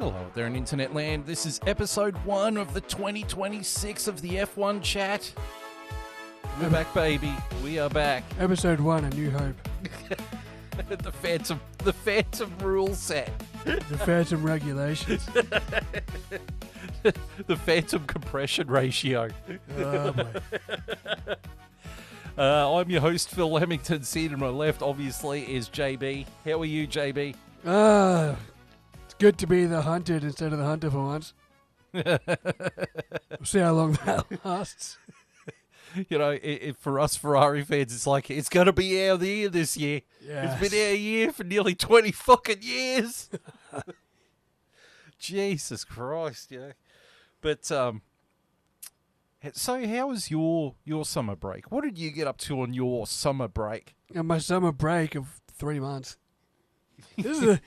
Hello there in internet land. This is episode 1 of the 2026 of the F1 chat. We're back, baby. We are back. Episode 1, A New Hope. the Phantom rule set. The Phantom regulations. The Phantom compression ratio. Oh, boy. I'm your host, Phil Lemington. Seated to my left, obviously, is JB. How are you, JB? It's good to be the hunted instead of the hunter for once. We'll see how long that lasts. You know, for us Ferrari fans, it's like, it's going to be our year this year. Yes. It's been our year for nearly 20 fucking years. Jesus Christ, yeah. But, so how was your summer break? What did you get up to on your summer break? And my summer break of 3 months. This is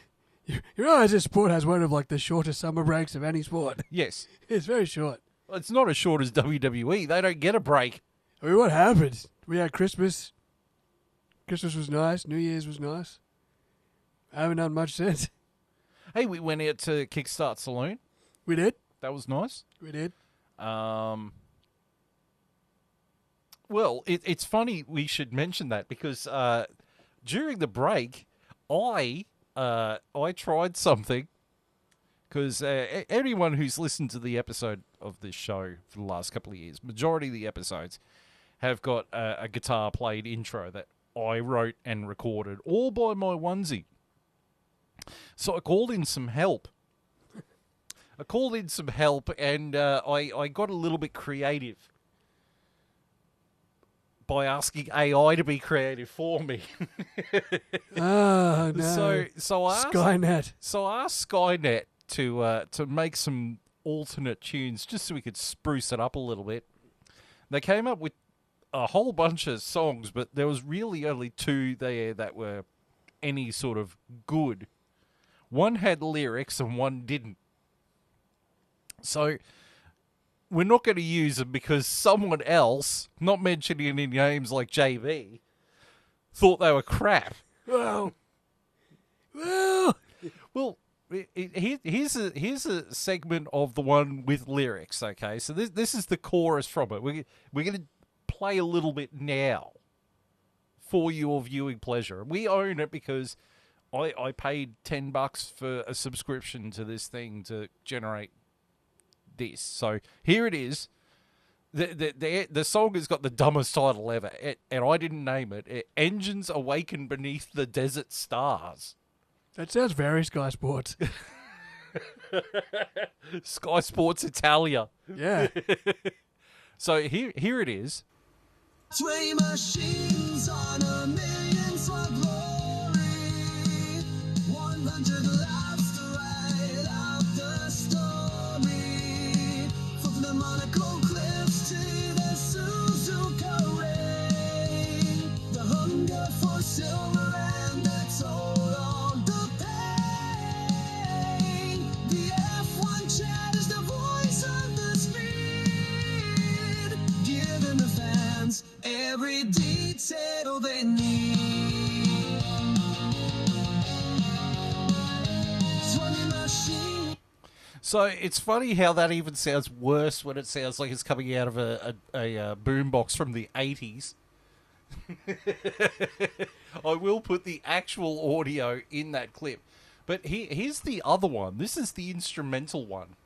you realize this sport has one of like the shortest summer breaks of any sport. Yes. It's very short. Well, it's not as short as WWE. They don't get a break. I mean, what happened? We had Christmas. Christmas was nice. New Year's was nice. I haven't done much since. Hey, we went out to Kickstart Saloon. We did. That was nice. We did. Well, it's funny we should mention that because during the break, I tried something because anyone who's listened to the episode of this show for the last couple of years, majority of the episodes have got a guitar played intro that I wrote and recorded all by my onesie. So I called in some help. And I got a little bit creative by asking AI to be creative for me. Oh, no. So I asked Skynet. So I asked Skynet to make some alternate tunes just so we could spruce it up a little bit. They came up with a whole bunch of songs, but there was really only 2 there that were any sort of good. One had lyrics and one didn't. So we're not going to use them because someone else, not mentioning any names like JB, thought they were crap. Well, here's a segment of the one with lyrics. Okay, so this is the chorus from it. We're going to play a little bit now for your viewing pleasure. We own it because I paid $10 for a subscription to this thing to generate this. So here it is. The song has got the dumbest title ever, and I didn't name it. Engines Awaken Beneath the Desert Stars. that sounds very Sky Sports. Sky Sports Italia. Yeah. So here it is. Sway machines on a million for glory. 100 laps to ride out the story. From the Monaco cliffs to the Suzuka rain. The hunger for silver and the toll on the pain. The F1 chat is the voice of the speed. Giving the fans every detail they need. Swinging machine. So it's funny how that even sounds worse when it sounds like it's coming out of a boombox from the 80s. I will put the actual audio in that clip. But here's the other one. This is the instrumental one.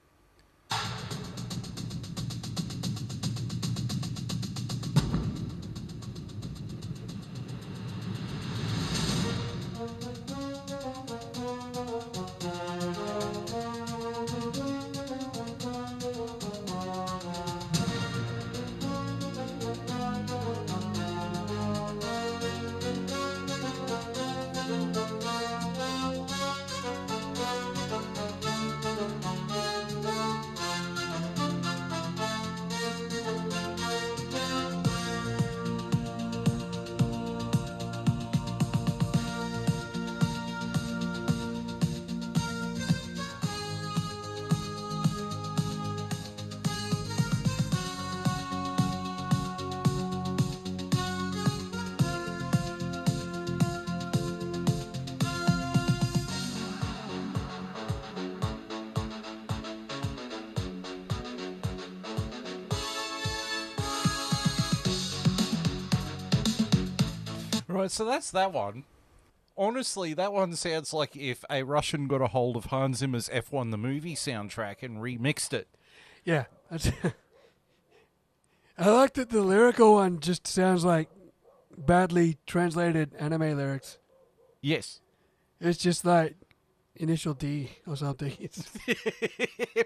Right, so that's that one. Honestly, that one sounds like if a Russian got a hold of Hans Zimmer's F1 the movie soundtrack and remixed it. Yeah. That's I like that the lyrical one just sounds like badly translated anime lyrics. Yes. It's just like initial D or something. It's,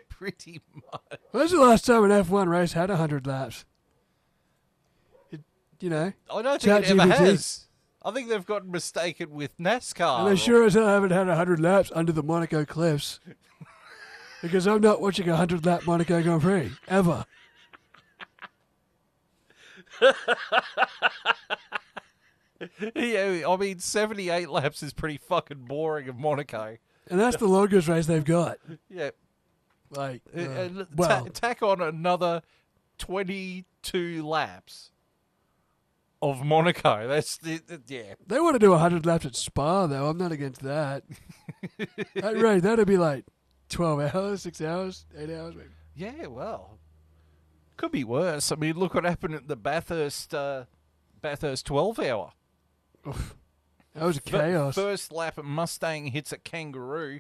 Pretty much. when's the last time an F1 race had 100 laps? You know? I don't think it ever ChatGPT. has. I think they've gotten mistaken with NASCAR. And they sure as hell haven't had 100 laps under the Monaco cliffs. Because I'm not watching a 100-lap Monaco Grand Prix. Ever. Yeah, I mean, 78 laps is pretty fucking boring of Monaco. And that's the longest race they've got. Yeah. Like, And well, tack on another 22 laps of Monaco. That's yeah. they want to do 100 laps at Spa, though. I'm not against that. That race, that'd be like 12 hours, 6 hours, 8 hours, maybe. Yeah, well, could be worse. I mean, look what happened at the Bathurst 12-hour. Oof. That was chaos. First lap at Mustang hits a kangaroo.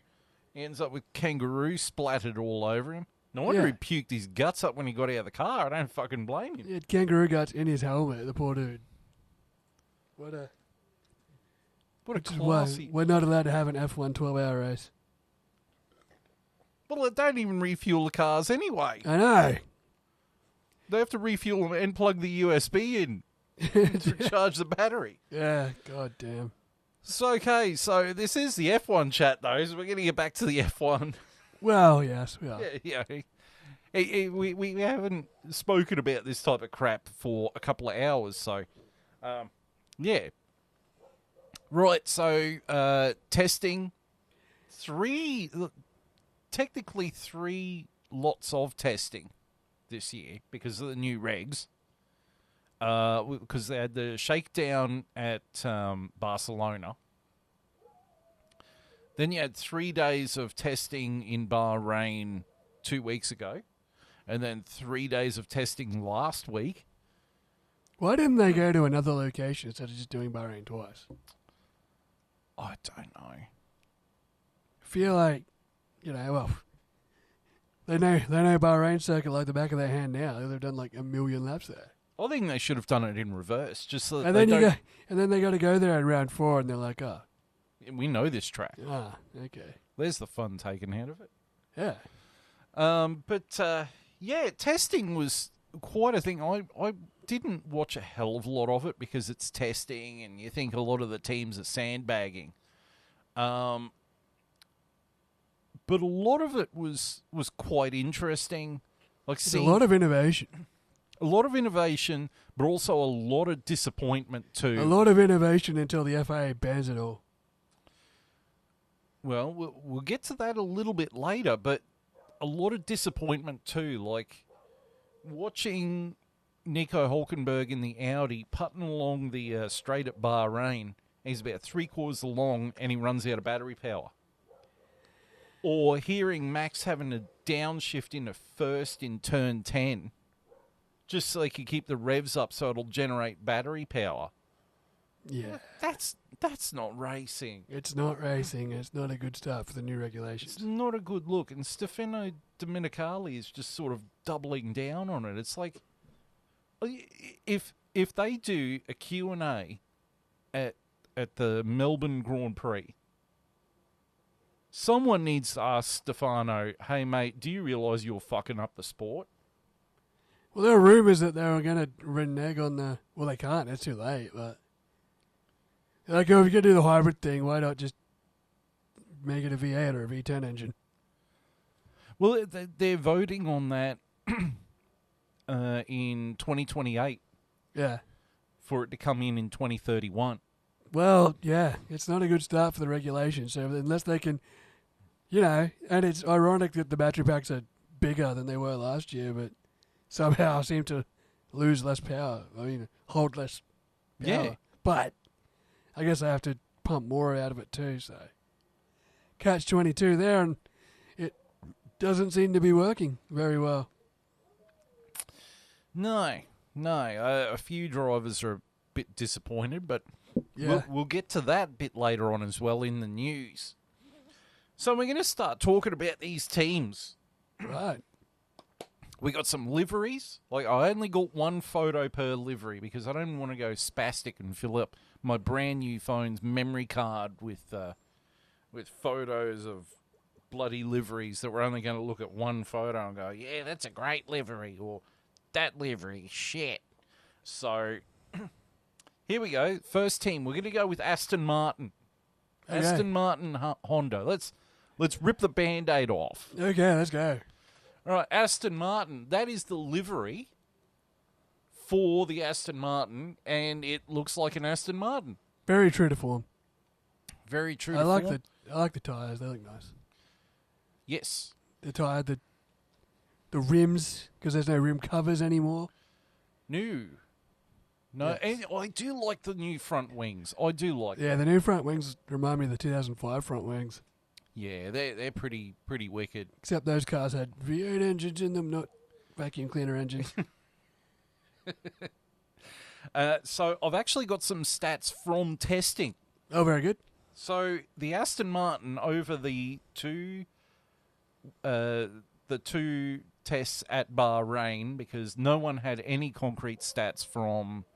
He ends up with kangaroo splattered all over him. No wonder Yeah. he puked his guts up when he got out of the car. I don't fucking blame him. He had kangaroo guts in his helmet, the poor dude. What a What a Which is why classy... we're not allowed to have an F1 12-hour race. Well, they don't even refuel the cars anyway. I know. They have to refuel them and plug the USB in to charge the battery. Yeah, god damn. So, okay, so this is the F1 chat, though, so we're going to get back to the F1. Well, yes, we are. Yeah. We haven't spoken about this type of crap for a couple of hours, so, yeah. Right, so, testing. Technically three lots of testing this year because of the new regs. Because they had the shakedown at Barcelona. Then you had 3 days of testing in Bahrain 2 weeks ago. And then 3 days of testing last week. Why didn't they go to another location instead of just doing Bahrain twice? I don't know. I feel like, well, they know Bahrain circuit like the back of their hand now. They've done like 1 million laps there. I think they should have done it in reverse, just so that And they then don't... they got to go there in round 4, and they're like, We know this track. Okay, There's the fun taken out of it. yeah. Yeah, testing was quite a thing. I didn't watch a hell of a lot of it because it's testing, and you think a lot of the teams are sandbagging. But a lot of it was quite interesting. Like It's a lot of innovation. a lot of innovation, but also a lot of disappointment too. A lot of innovation until the FIA bans it all. Well, we'll get to that a little bit later, but a lot of disappointment too. Like watching Nico Hulkenberg in the Audi putting along the straight at Bahrain. He's about 3/4 along and he runs out of battery power. Or hearing Max having a downshift into first in turn 10 just so he can keep the revs up so it'll generate battery power. Yeah. That's not racing. It's not racing. It's not a good start for the new It's regulations. not a good look. And Stefano Domenicali is just sort of doubling down on it. It's like, if they do a Q&A at the Melbourne Grand Prix, someone needs to ask Stefano, hey, mate, do you realise you're fucking up the sport? Well, there are rumours that they were going to renege on the... Well, they can't. It's too late, but... Like, if you're going to do the hybrid thing, why not just make it a V8 or a V10 engine? Well, they're voting on that in 2028 Yeah. for it to come in 2031. Well, yeah, it's not a good start for the regulations. So unless they can, and it's ironic that the battery packs are bigger than they were last year, but somehow seem to lose less power. I mean, hold less power. Yeah. But I guess I have to pump more out of it too, so catch-22 there, and it doesn't seem to be working very well. No. A few drivers are a bit disappointed, but Yeah. We'll get to that a bit later on as well in the news. So we're going to start talking about these teams. Right. We got some liveries. Like, I only got one photo per livery because I don't want to go spastic and fill up my brand new phone's memory card with photos of bloody liveries that we're only going to look at one photo and go, yeah, that's a great livery, or that livery, shit. So, here we go. First team, we're going to go with Aston Martin. Okay. Aston Martin Honda. Let's rip the Band-Aid off. Okay, let's go. All right, Aston Martin. That is the livery for the Aston Martin, and it looks like an Aston Martin. Very true to form. Very true. I like the tires. They look nice. Yes. The tire, the rims, because there's no rim covers anymore. No. Yes. And I do like the new front wings. I do like Yeah, the new front wings remind me of the 2005 front wings. Yeah, they're pretty wicked. Except those cars had V8 engines in them, not vacuum cleaner engines. So I've actually got some stats from testing. Oh, very good. So the Aston Martin over the two tests at Bahrain, because no one had any concrete stats from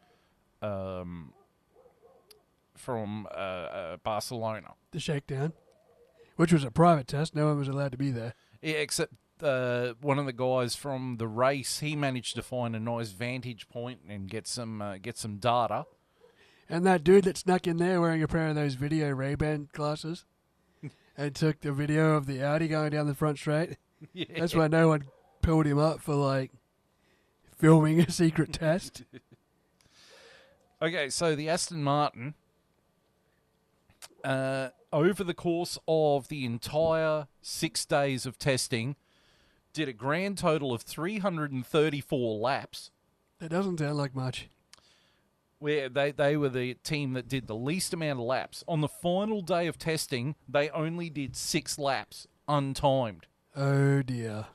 Barcelona. The shakedown, which was a private test. No one was allowed to be there. Yeah, except one of the guys from the race, he managed to find a nice vantage point and get some data. And that dude that snuck in there wearing a pair of those video Ray-Ban glasses and took the video of the Audi going down the front straight. Yeah. That's why no one pulled him up for, like, filming a secret test. Okay, so the Aston Martin, over the course of the entire 6 days of testing, did a grand total of 334 laps. That doesn't sound like much. Where they were the team that did the least amount of laps. On the final day of testing, they only did 6 laps, untimed. Oh, dear.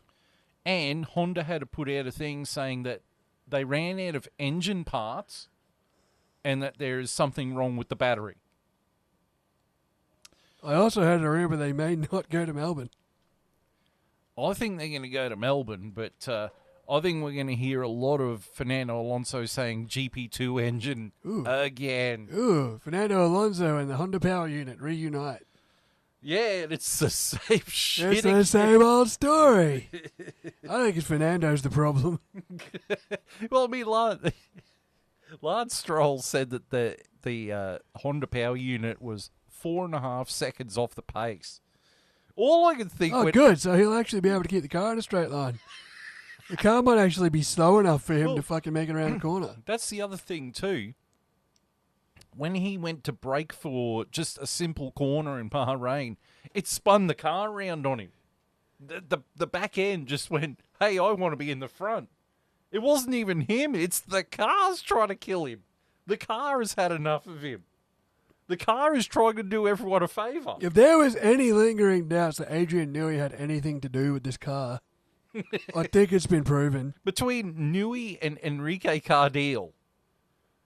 And Honda had to put out a thing saying that they ran out of engine parts and that there is something wrong with the battery. I also had to remember they may not go to Melbourne. I think they're going to go to Melbourne, but I think we're going to hear a lot of Fernando Alonso saying GP2 engine again. Ooh, Fernando Alonso and the Honda Power Unit reunite. Yeah, it's the same shit. It's the same old story. I think it's Fernando's the problem. Well, I mean, Lance Stroll said that the Honda Power Unit was 4.5 seconds off the pace. All I could think... Oh, good. So he'll actually be able to keep the car in a straight line. The car might actually be slow enough for him to fucking make it around the corner. That's the other thing, too. When he went to brake for just a simple corner in Bahrain, it spun the car around on him. The back end just went, hey, I want to be in the front. It wasn't even him. It's the car's trying to kill him. The car has had enough of him. The car is trying to do everyone a favour. If there was any lingering doubts that Adrian Newey had anything to do with this car, I think it's been proven. Between Newey and Enrique Cardiel,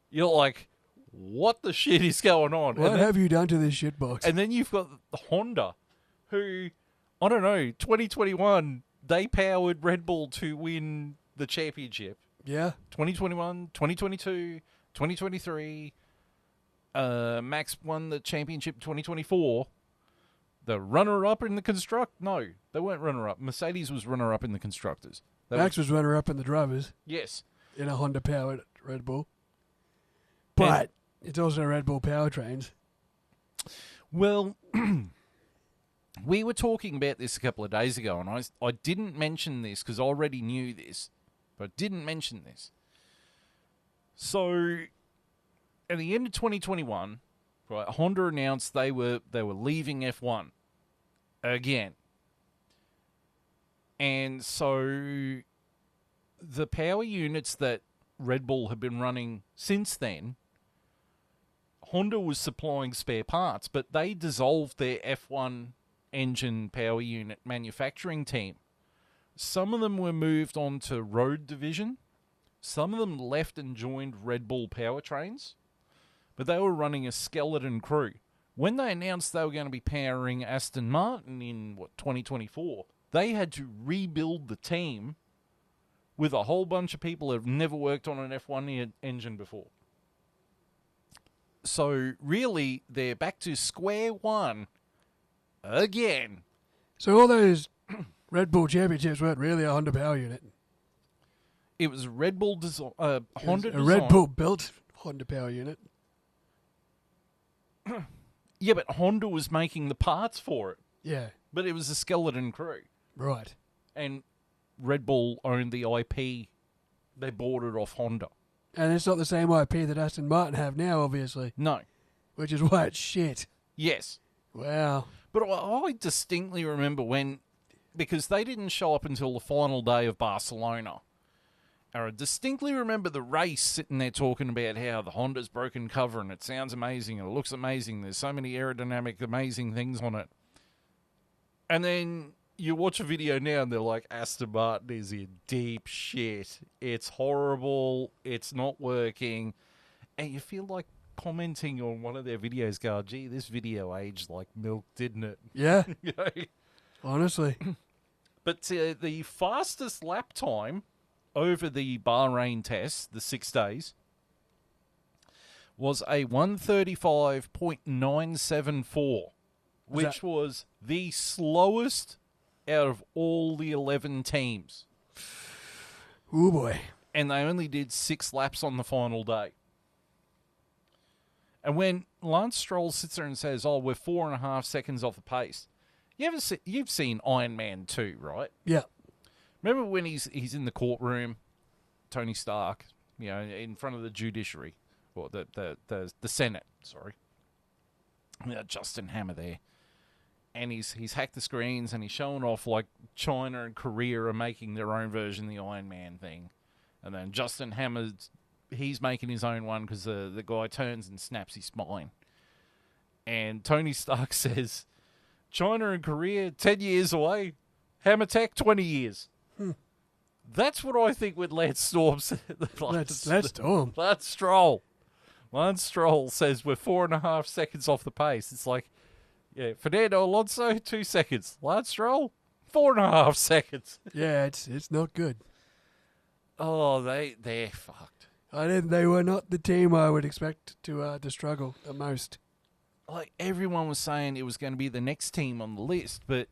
you're like, what the shit is going on? What have you done to this shitbox? And then you've got the Honda, who, I don't know, 2021, they powered Red Bull to win the championship. Yeah. 2021, 2022, 2023. Max won the championship in 2024. The runner-up in the No, they weren't runner-up. Mercedes was runner-up in the constructors. Max was runner-up in the drivers. Yes. In a Honda-powered Red Bull. But it's also Red Bull powertrains. Well, we were talking about this a couple of days ago, and I didn't mention this because I already knew this, but I didn't mention this. So, at the end of 2021, right, Honda announced they were leaving F1 again. And so the power units that Red Bull have been running since then, Honda was supplying spare parts, but they dissolved their F1 engine power unit manufacturing team. Some of them were moved on to road division. Some of them left and joined Red Bull powertrains. but they were running a skeleton crew. When they announced they were going to be powering Aston Martin in, 2024, they had to rebuild the team with a whole bunch of people who have never worked on an F1 engine before. So, really, they're back to square one again. So all those Red Bull championships weren't really a Honda power unit. It was a Red Bull design, Honda A design. Red Bull built Honda power unit. Yeah, but Honda was making the parts for it. Yeah, But it was a skeleton crew. right. And Red Bull owned the IP. They bought it off Honda. And it's not the same IP that Aston Martin have now, obviously, No. which is why it's shit. Yes. Wow. But I distinctly remember when, because they didn't show up until the final day of Barcelona. And I distinctly remember the race sitting there talking about how the Honda's broken cover and it sounds amazing and it looks amazing. There's so many aerodynamic, amazing things on it. And then you watch a video now and they're like, Aston Martin is in deep shit. It's horrible. It's not working. And you feel like commenting on one of their videos going, gee, this video aged like milk, didn't it? Yeah, You know? honestly. But the fastest lap time over the Bahrain test, the 6 days, was a 1:35.974, which was the slowest out of all the 11 teams. Oh boy. And they only did 6 laps on the final day. And when Lance Stroll sits there and says, oh, we're 4.5 seconds off the pace, you've seen Iron Man 2, right? Yeah. Remember when he's in the courtroom, Tony Stark, in front of the judiciary, or the Senate, sorry. Justin Hammer there. And he's hacked the screens and he's showing off like China and Korea are making their own version of the Iron Man thing. And then Justin Hammer, he's making his own one because the guy turns and snaps his spine. And Tony Stark says, China and Korea, 10 years away. Hammer Tech, 20 years. That's what I think with Lance Storm said. Let's Storm. Lance Stroll. Lance Stroll says we're 4.5 seconds off the pace. It's like, yeah, Fernando Alonso, 2 seconds. Lance Stroll, 4.5 seconds. Yeah, it's not good. Oh, they're fucked. They were not the team I would expect to struggle the most. Like, everyone was saying it was going to be the next team on the list, but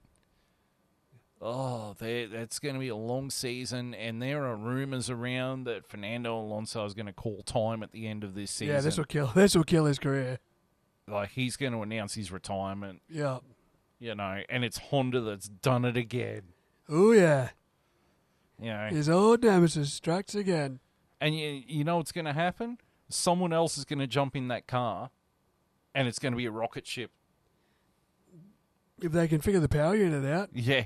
that's going to be a long season, and there are rumors around that Fernando Alonso is going to call time at the end of this season. Yeah, this will kill his career. Like, he's going to announce his retirement, Yeah. and it's Honda that's done it again. Oh yeah. You know, His old nemesis strikes again. and you know what's going to happen? Someone else is going to jump in that car, and it's going to be a rocket ship. If they can figure the power unit out, Yeah.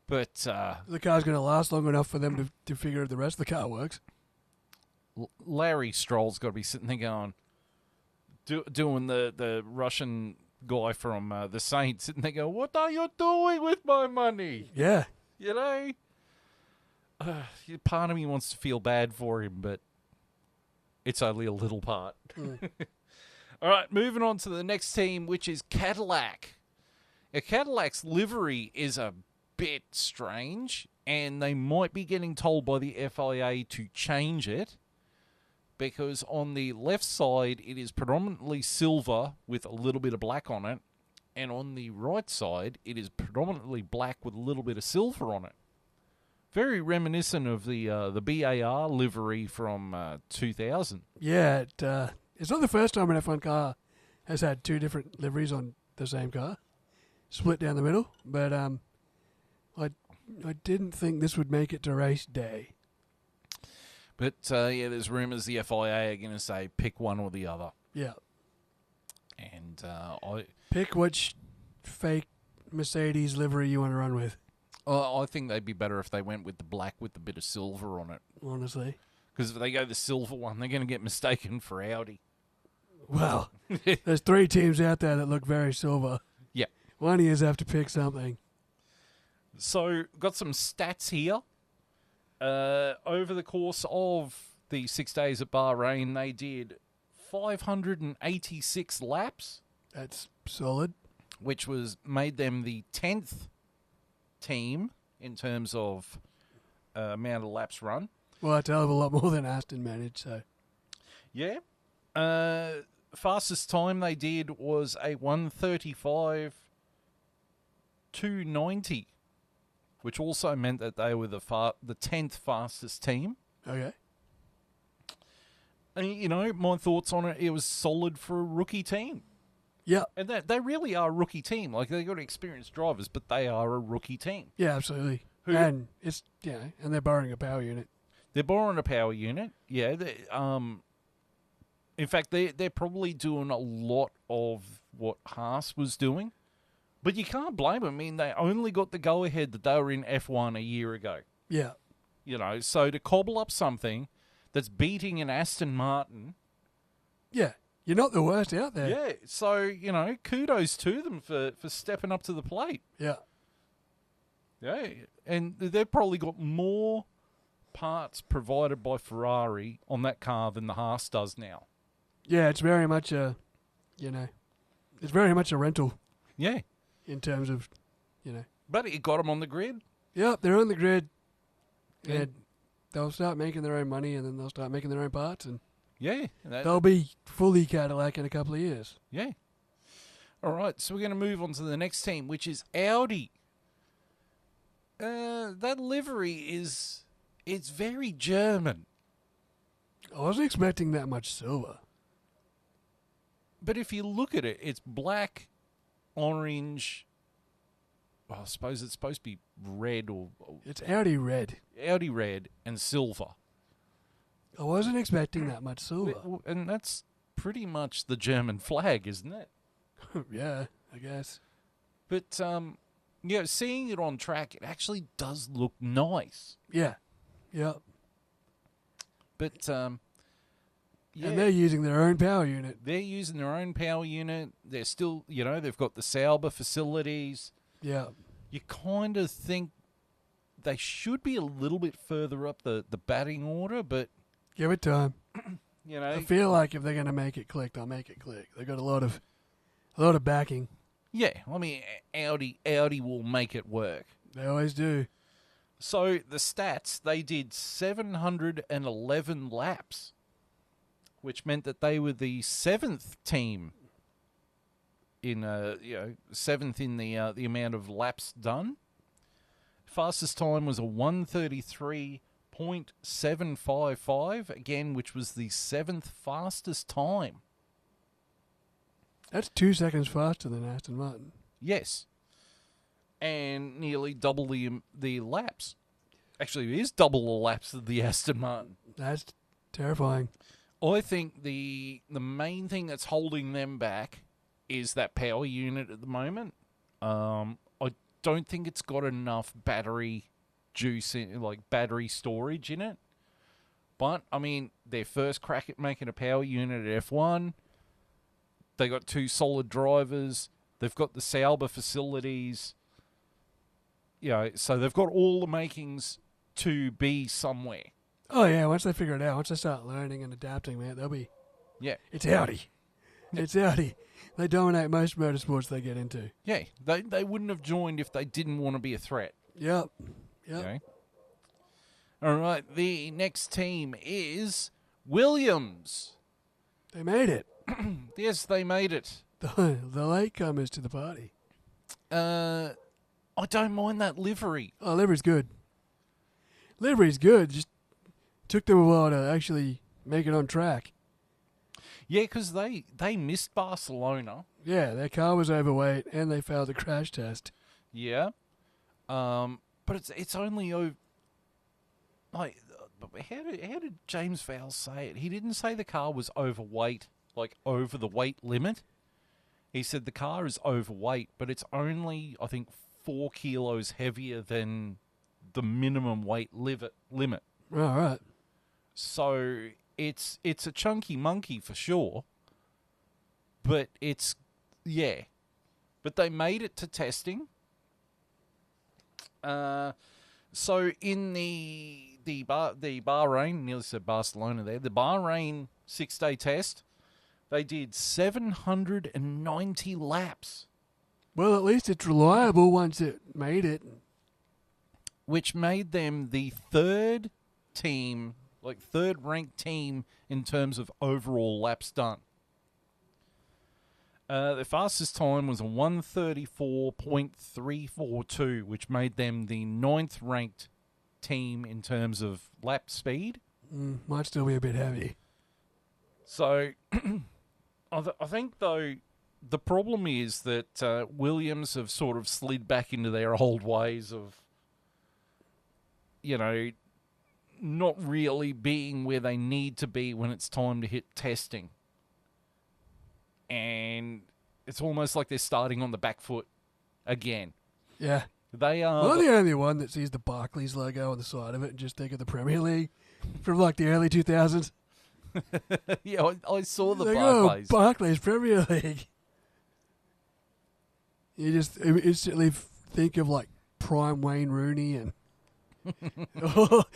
But the car's going to last long enough for them to figure if the rest of the car works. Larry Stroll's got to be sitting there going, doing the Russian guy from the Saints, sitting there going, what are you doing with my money? Yeah. You know? Part of me wants to feel bad for him, but it's only a little part. All right, moving on to the next team, which is Cadillac. Now, Cadillac's livery is a bit strange, and they might be getting told by the FIA to change it, because on the left side it is predominantly silver with a little bit of black on it, and on the right side it is predominantly black with a little bit of silver on it. Very reminiscent of the BAR livery from 2000. Yeah, it's not the first time an F1 car has had 2 different liveries on the same car, split down the middle, but I didn't think this would make it to race day. But, there's rumours the FIA are going to say pick one or the other. Yeah. And Pick which fake Mercedes livery you want to run with, I think they'd be better if they went with the black with a bit of silver on it. honestly. Because if they go the silver one, they're going to get mistaken for Audi. Well, there's 3 teams out there that look very silver. Yeah. One of you have to pick something. So, got some stats here. Over the course of the 6 days at Bahrain, they did 586 laps, That's solid. which was made them the 10th team in terms of amount of laps run. Well, that's a hell of a lot more than Aston managed, so. Yeah. Fastest time they did was a 1:35.290, which also meant that they were the 10th fastest team. Okay. And, you know, my thoughts on it, it was solid for a rookie team. Yeah. And they really are a rookie team. Like, they've got experienced drivers, but they are a rookie team. Yeah, absolutely. Who- And it's, and they're borrowing a power unit. They're borrowing a power unit. Yeah. In fact, they're probably doing a lot of what Haas was doing. But you can't blame them. I mean, they only got the go-ahead that they were in F1 a year ago. Yeah. You know, so to cobble up something that's beating an Aston Martin... Yeah. You're not the worst out there. Yeah, so, you know, kudos to them for stepping up to the plate. Yeah. Yeah, and they've probably got more parts provided by Ferrari on that car than the Haas does now. Yeah, it's very much it's very much a rental Yeah, in terms of, but it got them on the grid. Yep, they're on the grid. Yeah. And they'll start making their own money, and then they'll start making their own parts, and Yeah, they'll be fully Cadillac in a couple of years. yeah. All right, so we're going to move on to the next team, which is Audi. That livery it's very German. I wasn't expecting that much silver. But if you look at it, it's black, orange. Well, I suppose it's supposed to be red or It's Audi red. Audi red and silver. I wasn't expecting that much silver. And that's pretty much the German flag, isn't it? Yeah, I guess. But, seeing it on track, it actually does look nice. Yeah. Yep. But, yeah. And they're using their own power unit. They're using their own power unit. They're still, they've got the Sauber facilities. Yeah. You kind of think they should be a little bit further up the batting order, but, Give it time. I I feel like if they're going to make it click, they'll make it click. They've got a lot of backing. yeah, I mean, Audi will make it work. They always do. So the stats, they did 711 laps, which meant that they were the seventh team in seventh in the amount of laps done. Fastest time was a 1:33.755 again, which was the seventh fastest time. That's 2 seconds faster than Aston Martin. Yes, and nearly double the laps. Actually, it is double the laps of the Aston Martin. That's terrifying. I think the main thing that's holding them back is that power unit at the moment. I don't think it's got enough battery juice battery storage in it. But I mean, their first crack at making a power unit at F1. They got two solid drivers. They've got the Sauber facilities. So they've got all the makings to be somewhere. Oh, yeah, once they figure it out, once they start learning and adapting, man, they'll be... Yeah. It's Audi. It's Audi. They dominate most motorsports they get into. Yeah, they wouldn't have joined if they didn't want to be a threat. Yep. Okay. All right, the next team is Williams. They made it. Yes, they made it. The latecomers to the party. I don't mind that livery. Oh, livery's good. Livery's good. Just took them a while to actually make it on track. Yeah, because they missed Barcelona. Yeah, their car was overweight and they failed the crash test. Yeah. But it's only over. Like, how did James Vowles say it? He didn't say the car was overweight, like over the weight limit. He said the car is overweight, but it's only, I think, 4 kilos heavier than the minimum weight limit. All right. So it's a chunky monkey for sure. But But they made it to testing. So in the Bahrain, nearly said Barcelona there, the Bahrain 6-day test, They did 790 laps, Well, at least it's reliable once it made it. which made them the third ranked team in terms of overall laps done. The fastest time was a 1:34.342, which made them the ninth ranked team in terms of lap speed. Might still be a bit heavy. So, I think, though, the problem is that Williams have sort of slid back into their old ways of, not really being where they need to be when it's time to hit testing. And it's almost like they're starting on the back foot again. Yeah. They are... Well, the only one that sees the Barclays logo on the side of it and just think of the Premier League from like the early 2000s. Yeah, I saw the Like, Barclays. Oh, Barclays Premier League. You just instantly think of like prime Wayne Rooney and all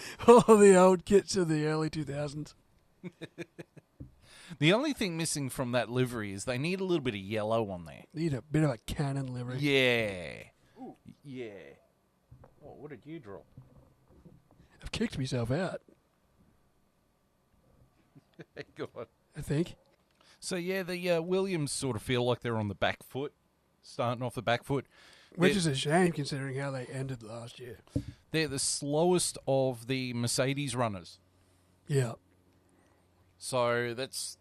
the old kits of the early 2000s. The only thing missing from that livery is they need a little bit of yellow on there. Need a bit of a cannon livery. Yeah. Ooh. Yeah. Oh, what did you draw? I've kicked myself out, Go on. I think. So, yeah, the Williams sort of feel like they're on the back foot, starting off the back foot. Which is a shame considering how they ended last year. They're the slowest of the Mercedes runners. Yeah. So that's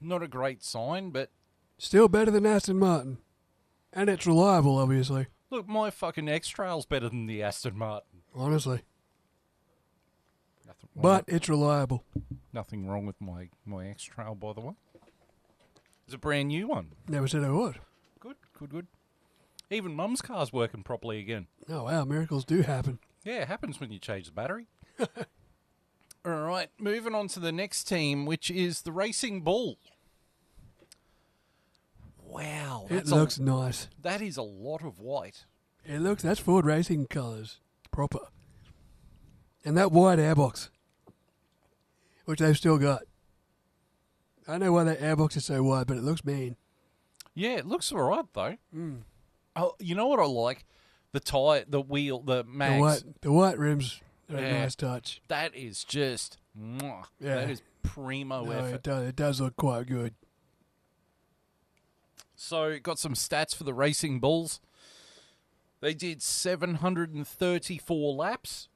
not a great sign, but Still better than Aston Martin. And it's reliable, obviously. look, my fucking X-Trail's better than the Aston Martin. Honestly. Nothing wrong But it's reliable. Nothing wrong with my X-Trail, by the way. It's a brand new one. Never said I would. Good. Even Mum's car's working properly again. Oh, wow. Miracles do happen. Yeah, it happens when you change the battery. All right, moving on to the next team, which is the Racing Bull. Wow. It looks nice. That is a lot of white. That's Ford Racing colours. Proper. And that wide airbox, which they've still got. I don't know why that airbox is so wide, but it looks mean. Yeah, it looks all right, though. Oh, you know what I like? The tyre, the wheel, the mags. The white rims are Yeah. a nice touch. That is just, mwah. Yeah. That is primo No, effort. it does look quite good. So, got some stats for the Racing Bulls. They did 734 laps,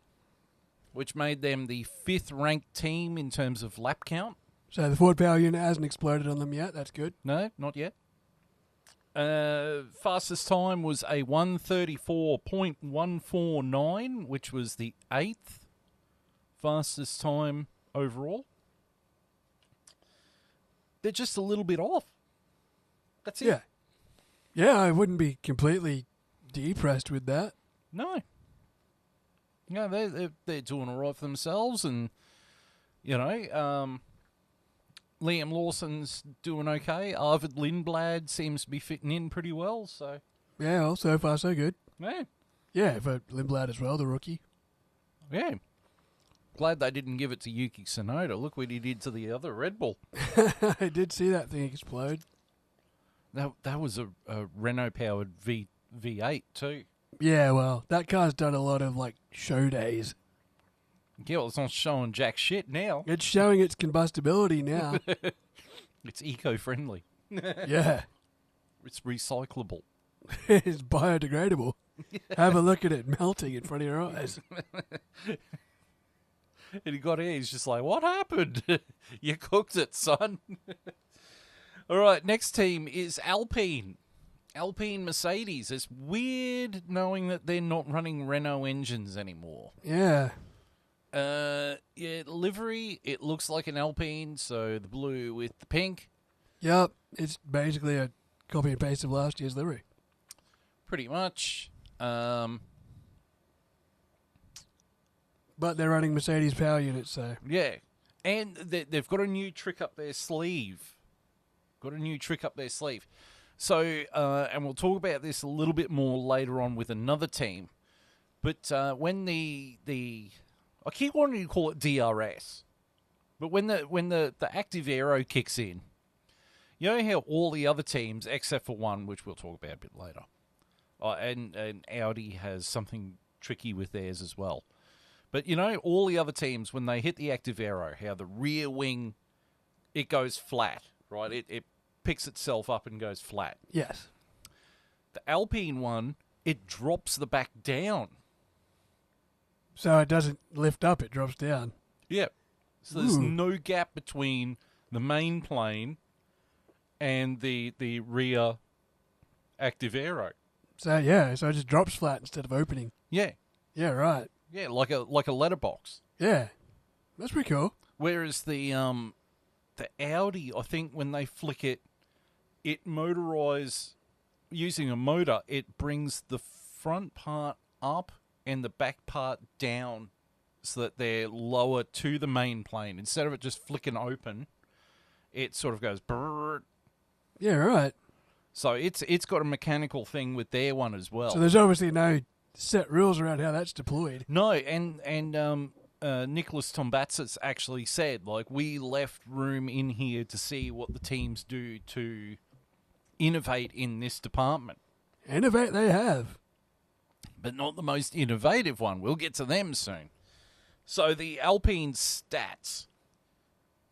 which made them the 5th ranked team in terms of lap count. So the Ford power unit hasn't exploded on them yet. That's good. No, not yet. Fastest time was a 1:34.149, which was the 8th fastest time overall. They're just a little bit off. That's it. Yeah. Yeah, I wouldn't be completely depressed with that. No. No, they're doing all right for themselves, and Liam Lawson's doing okay. Arvid Lindblad seems to be fitting in pretty well. So Yeah, well, so far so good. yeah. Yeah, for Lindblad as well, the rookie. Yeah. Glad they didn't give it to Yuki Tsunoda. Look what he did to the other Red Bull. I did see that thing explode. That was a Renault-powered V8 too. Yeah, well, that car's done a lot of, show days. Yeah, well, it's not showing jack shit now. It's showing its combustibility now. It's eco-friendly. Yeah. It's recyclable. It's biodegradable. Have a look at it melting in front of your eyes. And he got here, he's just like, what happened? You cooked it, son. All right, next team is Alpine. Alpine Mercedes. It's weird knowing that they're not running Renault engines anymore. Yeah. Livery, it looks like an Alpine, so the blue with the pink. Yep. It's basically a copy and paste of last year's livery. Pretty much. But they're running Mercedes power units, so. Yeah. And they've got a new trick up their sleeve. So, and we'll talk about this a little bit more later on with another team. But when the I keep wanting to call it DRS, but when the active aero kicks in, You know how all the other teams, except for one, which we'll talk about a bit later, and Audi has something tricky with theirs as well. But you know, all the other teams, when they hit the active aero, how the rear wing, it goes flat, right? It picks itself up and goes flat. Yes. The Alpine one, it drops the back down. So it doesn't lift up, it drops down. Yeah. So there's Ooh. no gap between the main plane and the rear active aero. So yeah, so it just drops flat instead of opening. Yeah. Yeah, right. Yeah, like a letterbox. Yeah. That's pretty cool. Whereas the Audi, I think when they flick it, it motorise using a motor, it brings the front part up and the back part down so that they're lower to the main plane. Instead of it just flicking open, it sort of goes brrr. Yeah, right. So it's got a mechanical thing with their one as well. So there's obviously no set rules around how that's deployed. No, and Nicholas Tombatsis actually said, like, we left room in here to see what the teams do to innovate in this department. Innovate they have. But not the most innovative one. We'll get to them soon. So the Alpine stats,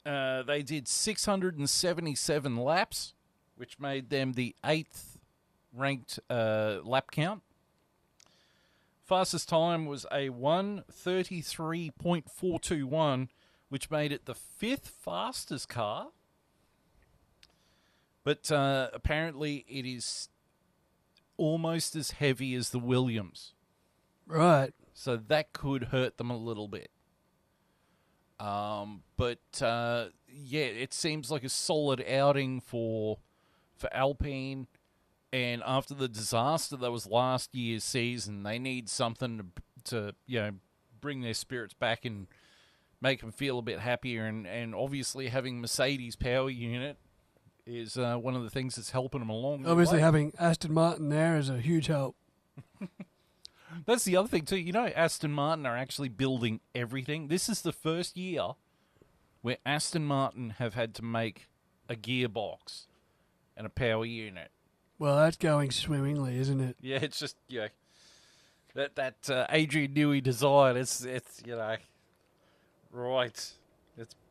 they did 677 laps, which made them the 8th ranked lap count. Fastest time was a 1:33.421, which made it the 5th fastest car. But apparently it is almost as heavy as the Williams. Right. So that could hurt them a little bit. But yeah, it seems like a solid outing for Alpine. And after the disaster that was last year's season, they need something to bring their spirits back and make them feel a bit happier. And obviously having Mercedes power unit is one of the things that's helping them along. Obviously having Aston Martin there is a huge help. That's the other thing too. You know, Aston Martin are actually building everything. This is the first year where Aston Martin have had to make a gearbox and a power unit. Well, that's going swimmingly, isn't it? Yeah, it's just that Adrian Newey design. It's right.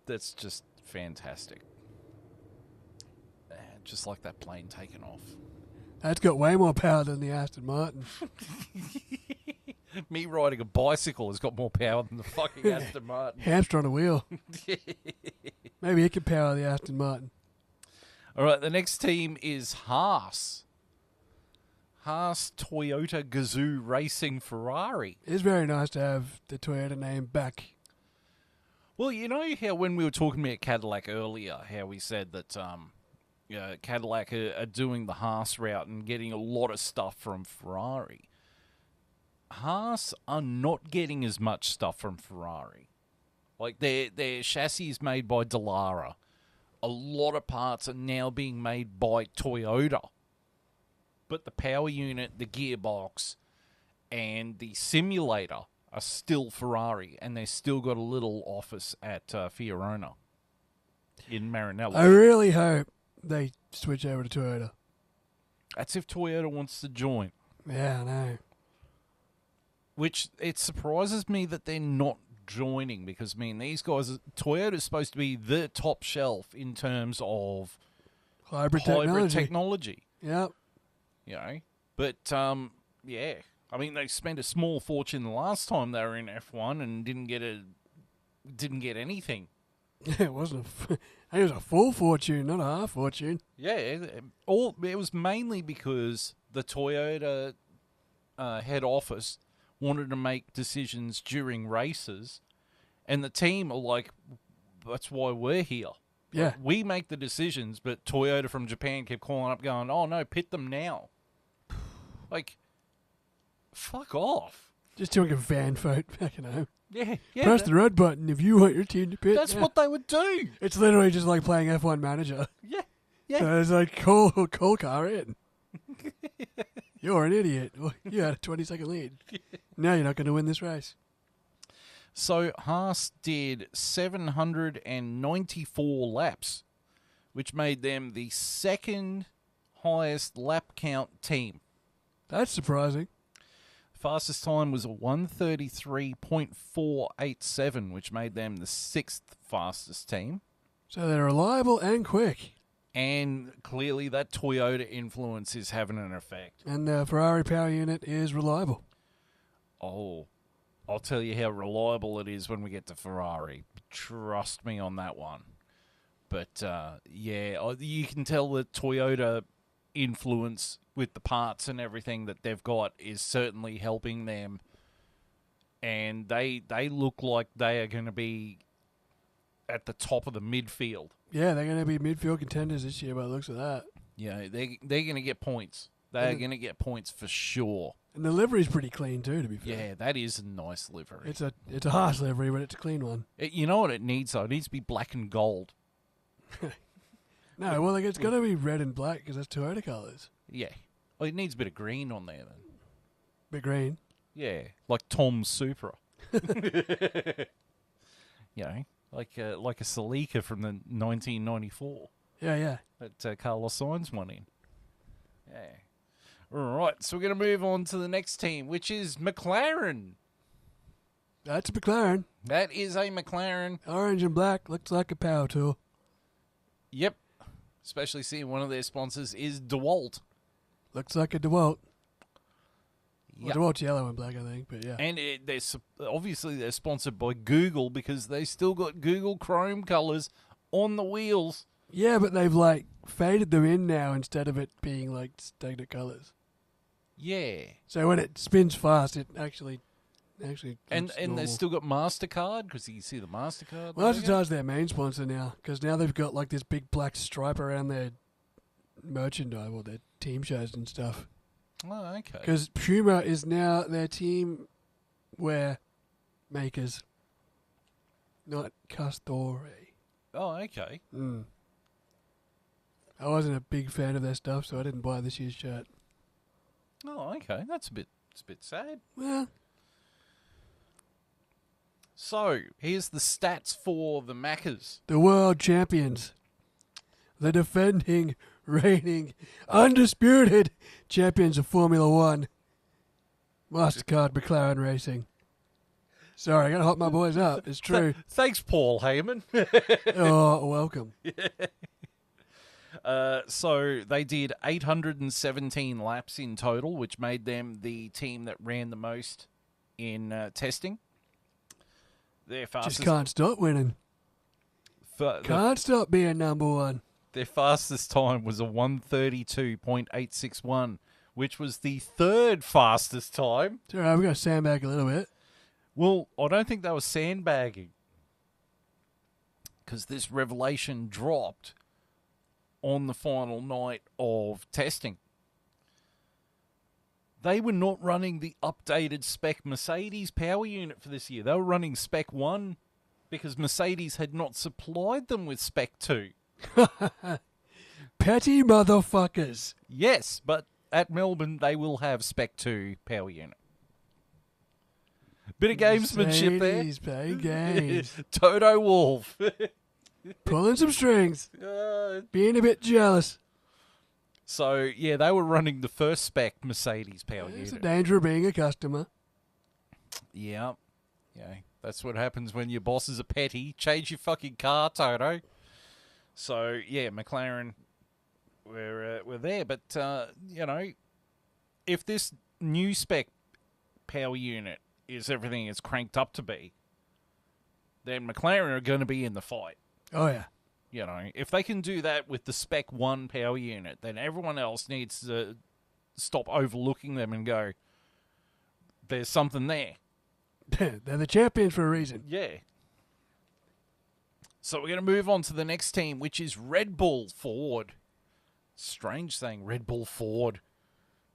That's just fantastic. Just like that plane taking off. That's got way more power than the Aston Martin. Me riding a bicycle has got more power than the fucking Aston Martin. Hamster on a wheel. Maybe it could power the Aston Martin. All right, the next team is Haas. Haas, Toyota, Gazoo, Racing, Ferrari. It's very nice to have the Toyota name back. Well, you know how when we were talking about Cadillac earlier, how we said that Cadillac are doing the Haas route and getting a lot of stuff from Ferrari. Haas are not getting as much stuff from Ferrari. Like, their chassis is made by Dallara. A lot of parts are now being made by Toyota. But the power unit, the gearbox, and the simulator are still Ferrari. And they've still got a little office at Fiorano in Maranello. I really hope they switch over to Toyota. That's if Toyota wants to join. Yeah, I know. Which, it surprises me that they're not joining, because, I mean, these guys, Toyota's supposed to be the top shelf in terms of Hybrid technology. Yep. You know, but, yeah. I mean, they spent a small fortune the last time they were in F1 and didn't get anything. It wasn't. It was a full fortune, not a half fortune. Yeah, it was mainly because the Toyota head office wanted to make decisions during races, and the team are like, that's why we're here. Yeah. Like, we make the decisions, but Toyota from Japan kept calling up going, oh no, pit them now. Like, fuck off. Just doing a fan vote back at home. Yeah. Press the red button if you want your team to pit. That's Yeah. what they would do. It's literally just like playing F1 Manager. Yeah. So it's like, call car in. You're an idiot. Well, you had a 20-second lead. Now you're not going to win this race. So Haas did 794 laps, which made them the second highest lap count team. That's surprising. Fastest time was a 1:33.487, which made them the sixth fastest team. So they're reliable and quick. And clearly that Toyota influence is having an effect. And the Ferrari power unit is reliable. Oh, I'll tell you how reliable it is when we get to Ferrari. Trust me on that one. But, yeah, you can tell the Toyota influence with the parts and everything that they've got is certainly helping them. And they look like they are going to be at the top of the midfield. Yeah, they're going to be midfield contenders this year by the looks of that. Yeah, they're going to get points. They're going to get points for sure. And the livery's pretty clean too, to be fair. Yeah, that is a nice livery. It's a harsh livery, but it's a clean one. You know what it needs, though? It needs to be black and gold. No, well, like, it's got to be red and black because that's Toyota colours. Yeah. Well, it needs a bit of green on there, then. Bit green. Yeah, like Tom's Supra. You know, like a Celica from the 1994 Yeah. that Carlos Sainz won in. Yeah. All right, so we're going to move on to the next team, which is McLaren. That's a McLaren. That is a McLaren. Orange and black. Looks like a power tool. Yep. Especially seeing one of their sponsors is DeWalt. Looks like a DeWalt. Well, Yep. DeWalt's yellow and black, I think, but yeah. And they're sponsored by Google because they still got Google Chrome colors on the wheels. Yeah, but they've, like, faded them in now instead of it being, like, stagnant colours. Yeah. So when it spins fast, it actually And looks normal. they've still got MasterCard because you can see the MasterCard. Well, logo. MasterCard's their main sponsor now, because now they've got, like, this big black stripe around their merchandise, or their team shows and stuff. Oh, okay. Because Puma is now their team wear makers, not Castore. Oh, okay. I wasn't a big fan of their stuff, so I didn't buy this year's shirt. Oh, okay. It's a bit sad. Well, So, here's the stats for the Maccas. the world champions, the defending, reigning, undisputed champions of Formula One, MasterCard McLaren Racing. Sorry, I gotta hot my boys up. It's true. Thanks, Paul Heyman. Oh, welcome. So, they did 817 laps in total, which made them the team that ran the most in testing. Their fastest, Just can't stop winning. Can't stop being number one. Their fastest time was a 1:32.861, which was the third fastest time. It's all right, we've got to sandbag a little bit. Well, I don't think they were sandbagging, because this revelation dropped on the final night of testing. They were not running the updated spec Mercedes power unit for this year. They were running spec 1 because Mercedes had not supplied them with spec 2. Petty motherfuckers. Yes, but at Melbourne they will have spec 2 power unit. Bit of gamesmanship there. Mercedes play games. Toto Wolff. Pulling some strings. Being a bit jealous. So, yeah, they were running the first spec Mercedes power It's the unit. danger of being a customer. Yeah. That's what happens when your boss is a petty. Change your fucking car, Toto. So, yeah, McLaren were there. But, if this new spec power unit is everything it's cranked up to be, then McLaren are going to be in the fight. Oh, yeah. If they can do that with the Spec 1 power unit, then everyone else needs to stop overlooking them and go, there's something there. They're the champions for a reason. Yeah. So we're going to move on to the next team, which is Red Bull Ford. Strange saying Red Bull Ford.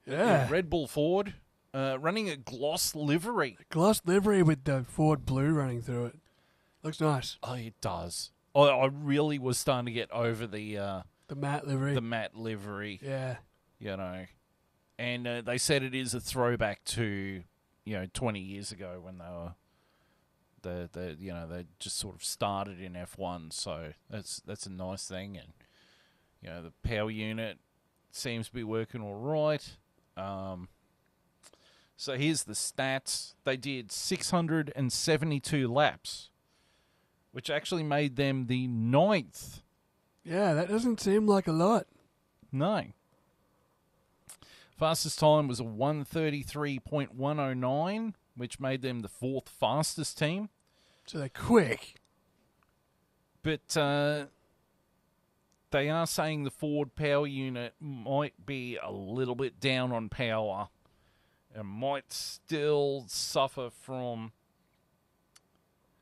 Yeah. Red Bull Ford running a gloss livery. Gloss livery with the Ford blue running through it. Looks nice. Oh, it does. I really was starting to get over the matte livery. matte livery. Yeah. And they said it is a throwback to 20 years ago when they were they just sort of started in F1. So that's a nice thing. And The power unit seems to be working all right. So here's the stats. They did 672 laps, which actually made them the 9th. Yeah, that doesn't seem like a lot. No. Fastest time was a 1:33.109, which made them the 4th fastest team. So they're quick. But they are saying the Ford power unit might be a little bit down on power and might still suffer from...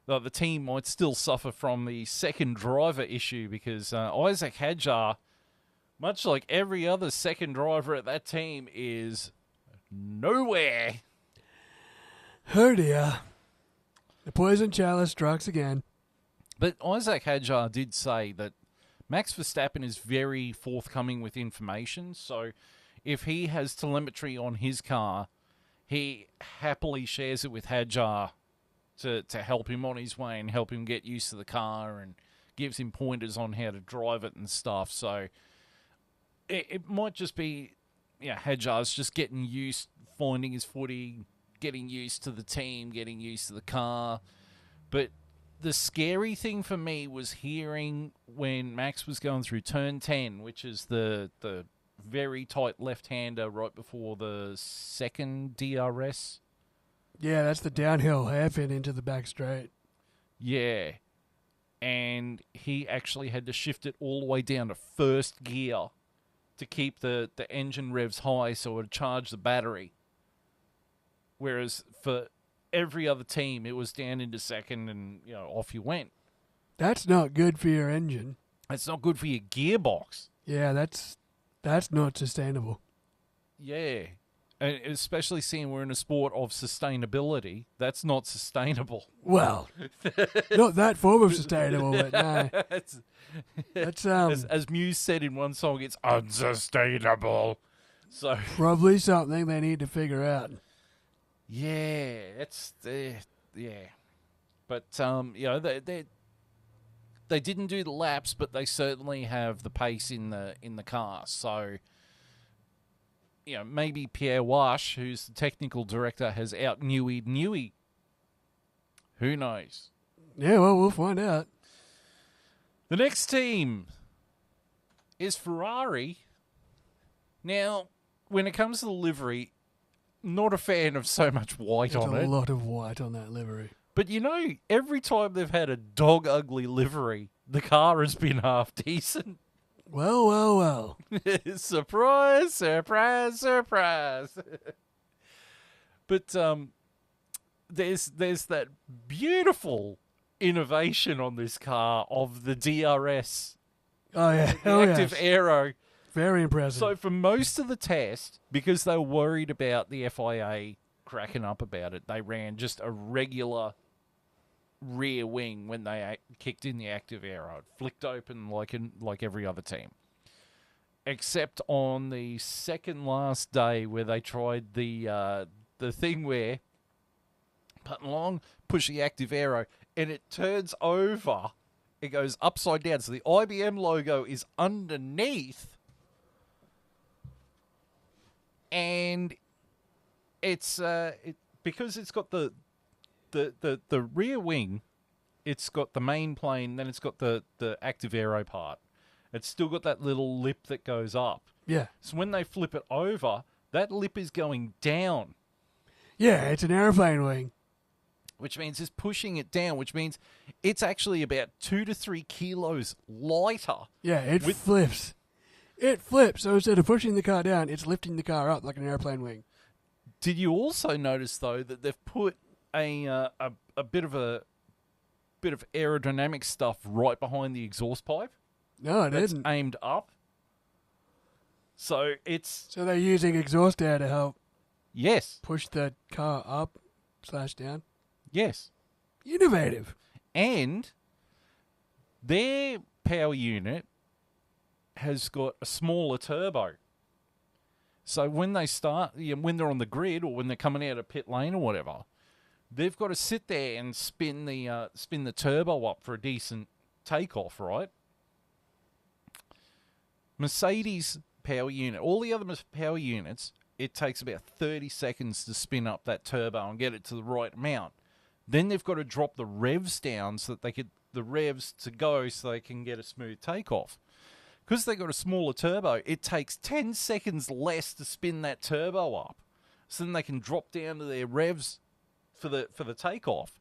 The team might still suffer from the second driver issue because Isaac Hadjar, much like every other second driver at that team, is nowhere. Oh dear. The poison chalice strikes again. But Isaac Hadjar did say that Max Verstappen is very forthcoming with information, so if he has telemetry on his car, he happily shares it with Hadjar to help him on his way and help him get used to the car and gives him pointers on how to drive it and stuff. So it might just be, Hadjar's just getting used, finding his footing, getting used to the team, getting used to the car. But the scary thing for me was hearing when Max was going through turn 10, which is the very tight left-hander right before the second DRS. Yeah, that's the downhill hairpin into the back straight. Yeah. And he actually had to shift it all the way down to first gear to keep the engine revs high so it would charge the battery. Whereas for every other team, it was down into second and, off you went. That's not good for your engine. It's not good for your gearbox. Yeah, that's not sustainable. Yeah. And especially seeing we're in a sport of sustainability, that's not sustainable. Well, not that form of sustainable, but no. That's as Muse said in one song, it's unsustainable. So probably something they need to figure out. Yeah, it's yeah. But they didn't do the laps, but they certainly have the pace in the car. So maybe Pierre Wash, who's the technical director, has out Newey. Who knows? Yeah, well, we'll find out. The next team is Ferrari. Now, when it comes to the livery, not a fan of so much white on it. There's a lot of white on that livery. But every time they've had a dog ugly livery, the car has been half decent. Well. Surprise, surprise, surprise. But there's that beautiful innovation on this car of the DRS. Oh, yeah. The active aero. Very impressive. So for most of the test, because they were worried about the FIA cracking up about it, they ran just a regular rear wing when they kicked in the active aero. It flicked open like every other team. Except on the second last day where they tried the thing where putting along, push the active aero, and it turns over. It goes upside down. So the IBM logo is underneath. And it's because it's got the rear wing, it's got the main plane, then it's got the active aero part. It's still got that little lip that goes up. Yeah. So when they flip it over, that lip is going down. Yeah, it's an airplane wing. Which means it's pushing it down, which means it's actually about 2 to 3 kilos lighter. Yeah, it flips. It flips. So instead of pushing the car down, it's lifting the car up like an airplane wing. Did you also notice though that they've put a bit of aerodynamic stuff right behind the exhaust pipe? No, it That's isn't. aimed up. So it's So they're using exhaust air to help push the car up / down. Yes. Innovative. And their power unit has got a smaller turbo. So when they start, when they're on the grid or when they're coming out of pit lane or whatever, they've got to sit there and spin the turbo up for a decent takeoff, right? Mercedes power unit, all the other power units, it takes about 30 seconds to spin up that turbo and get it to the right amount. Then they've got to drop the revs down so that they get the revs to go so they can get a smooth takeoff. Because they got a smaller turbo, it takes 10 seconds less to spin that turbo up. So then they can drop down to their revs for the takeoff.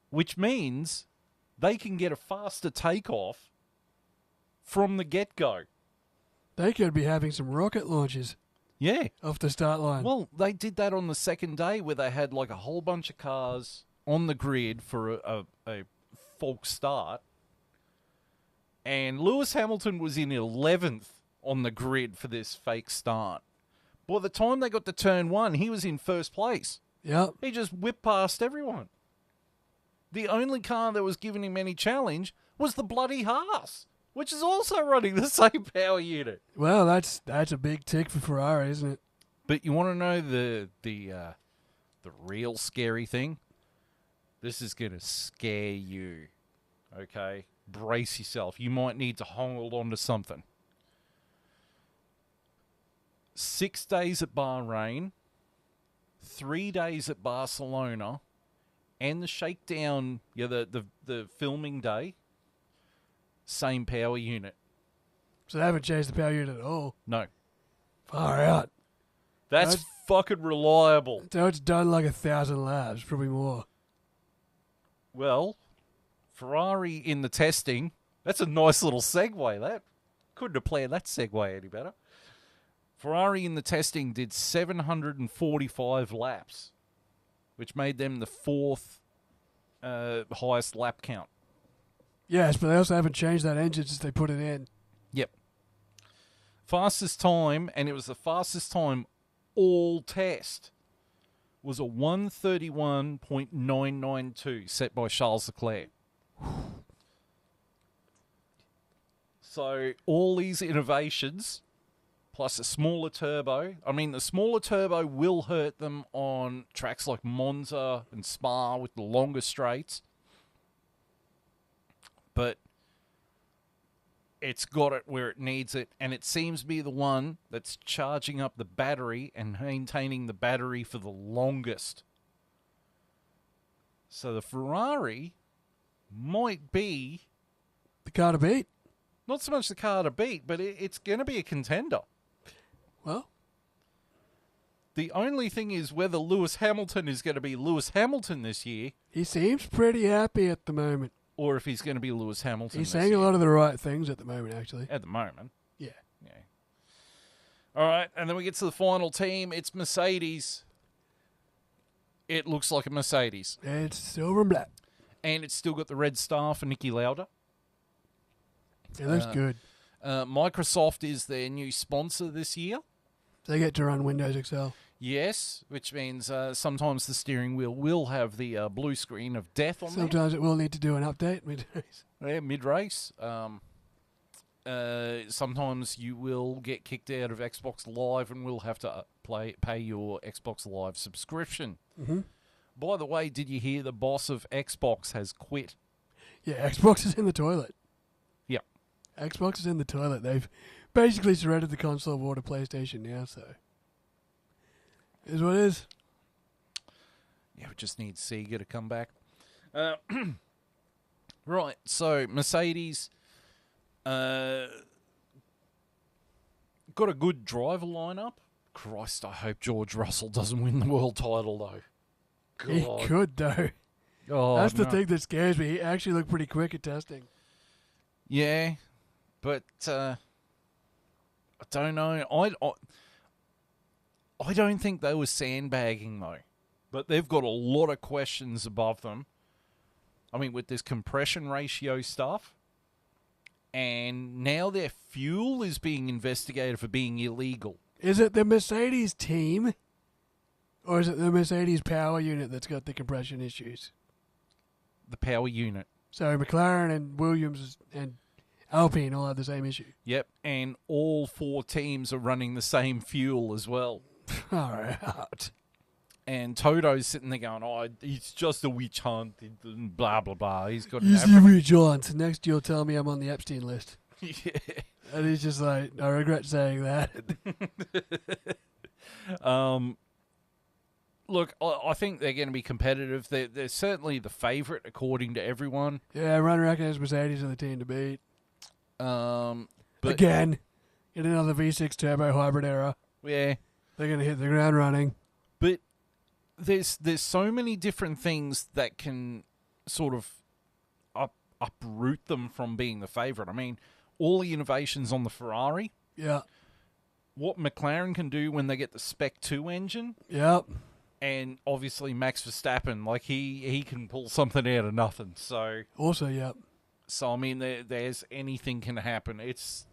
Which means they can get a faster takeoff from the get-go. They could be having some rocket launches Yeah. off the start line. Well, they did that on the second day where they had like a whole bunch of cars on the grid for a false start. And Lewis Hamilton was in 11th on the grid for this fake start. By the time they got to turn 1, he was in first place. Yep. He just whipped past everyone. The only car that was giving him any challenge was the bloody Haas, which is also running the same power unit. Well, that's a big tick for Ferrari, isn't it? But you want to know the real scary thing? This is going to scare you. Okay? Brace yourself. You might need to hold on to something. 6 days at Bahrain, 3 days at Barcelona, and the shakedown, the filming day, same power unit. So they haven't changed the power unit at all. No. Far out. That's fucking reliable. So it's done like 1,000 laps, probably more. Well, Ferrari in the testing, that's a nice little segue, that. Couldn't have planned that segue any better. Ferrari in the testing did 745 laps, which made them the 4th highest lap count. Yes, but they also haven't changed that engine since they put it in. Yep. Fastest time, and it was the fastest time all test, was a 1:31.992 set by Charles Leclerc. So all these innovations, plus a smaller turbo. I mean, the smaller turbo will hurt them on tracks like Monza and Spa with the longer straights. But it's got it where it needs it, and it seems to be the one that's charging up the battery and maintaining the battery for the longest. So the Ferrari might be... The car to beat. Not so much the car to beat, but it's going to be a contender. Well, The only thing is whether Lewis Hamilton is going to be Lewis Hamilton this year, he seems pretty happy at the moment. or if he's going to be Lewis Hamilton He's this saying year. a lot of the right things at the moment, actually. At the moment. Yeah. Yeah. All right, and then we get to the final team. It's Mercedes. It looks like a Mercedes. It's silver and black. And it's still got the red star for Niki Lauda. It looks good. Microsoft is their new sponsor this year. They get to run Windows XL. Yes, which means sometimes the steering wheel will have the blue screen of death on Sometimes it will need to do an update mid-race. there. Yeah, mid-race. Sometimes you will get kicked out of Xbox Live and will have to pay your Xbox Live subscription. Mm-hmm. By the way, did you hear the boss of Xbox has quit? Yeah, Xbox is in the toilet. Yep. Xbox is in the toilet. They've basically surrendered the console war to PlayStation now, so... It is what it is. Yeah, we just need Sega to come back. Right, so Mercedes got a good driver lineup. Christ, I hope George Russell doesn't win the world title, though. He God. could, though. Oh, That's the no. thing that scares me. He actually looked pretty quick at testing. Yeah, but I don't know. I don't think they were sandbagging, though. But they've got a lot of questions above them. I mean, with this compression ratio stuff. And now their fuel is being investigated for being illegal. Is it the Mercedes team? Or is it the Mercedes power unit that's got the compression issues? The power unit. So McLaren and Williams and Alpine all have the same issue. Yep, and all 4 teams are running the same fuel as well. All right. And Toto's sitting there going, oh, it's just a witch hunt, blah, blah, blah. He's got an Use the witch hunt. Next you'll tell me I'm on the Epstein list. Yeah. And he's just like, I regret saying that. Look, I think they're going to be competitive. They're certainly the favourite according to everyone. Yeah, everyone reckons Mercedes are the team to beat. But Again, in another V6 turbo hybrid era, yeah, they're going to hit the ground running. but there's so many different things that can sort of uproot them from being the favourite. I mean, all the innovations on the Ferrari, Yeah. what McLaren can do when they get the Spec 2 engine, Yep. and obviously Max Verstappen, like he can pull something out of nothing. So Also, yep. I mean, there's anything can happen. It's,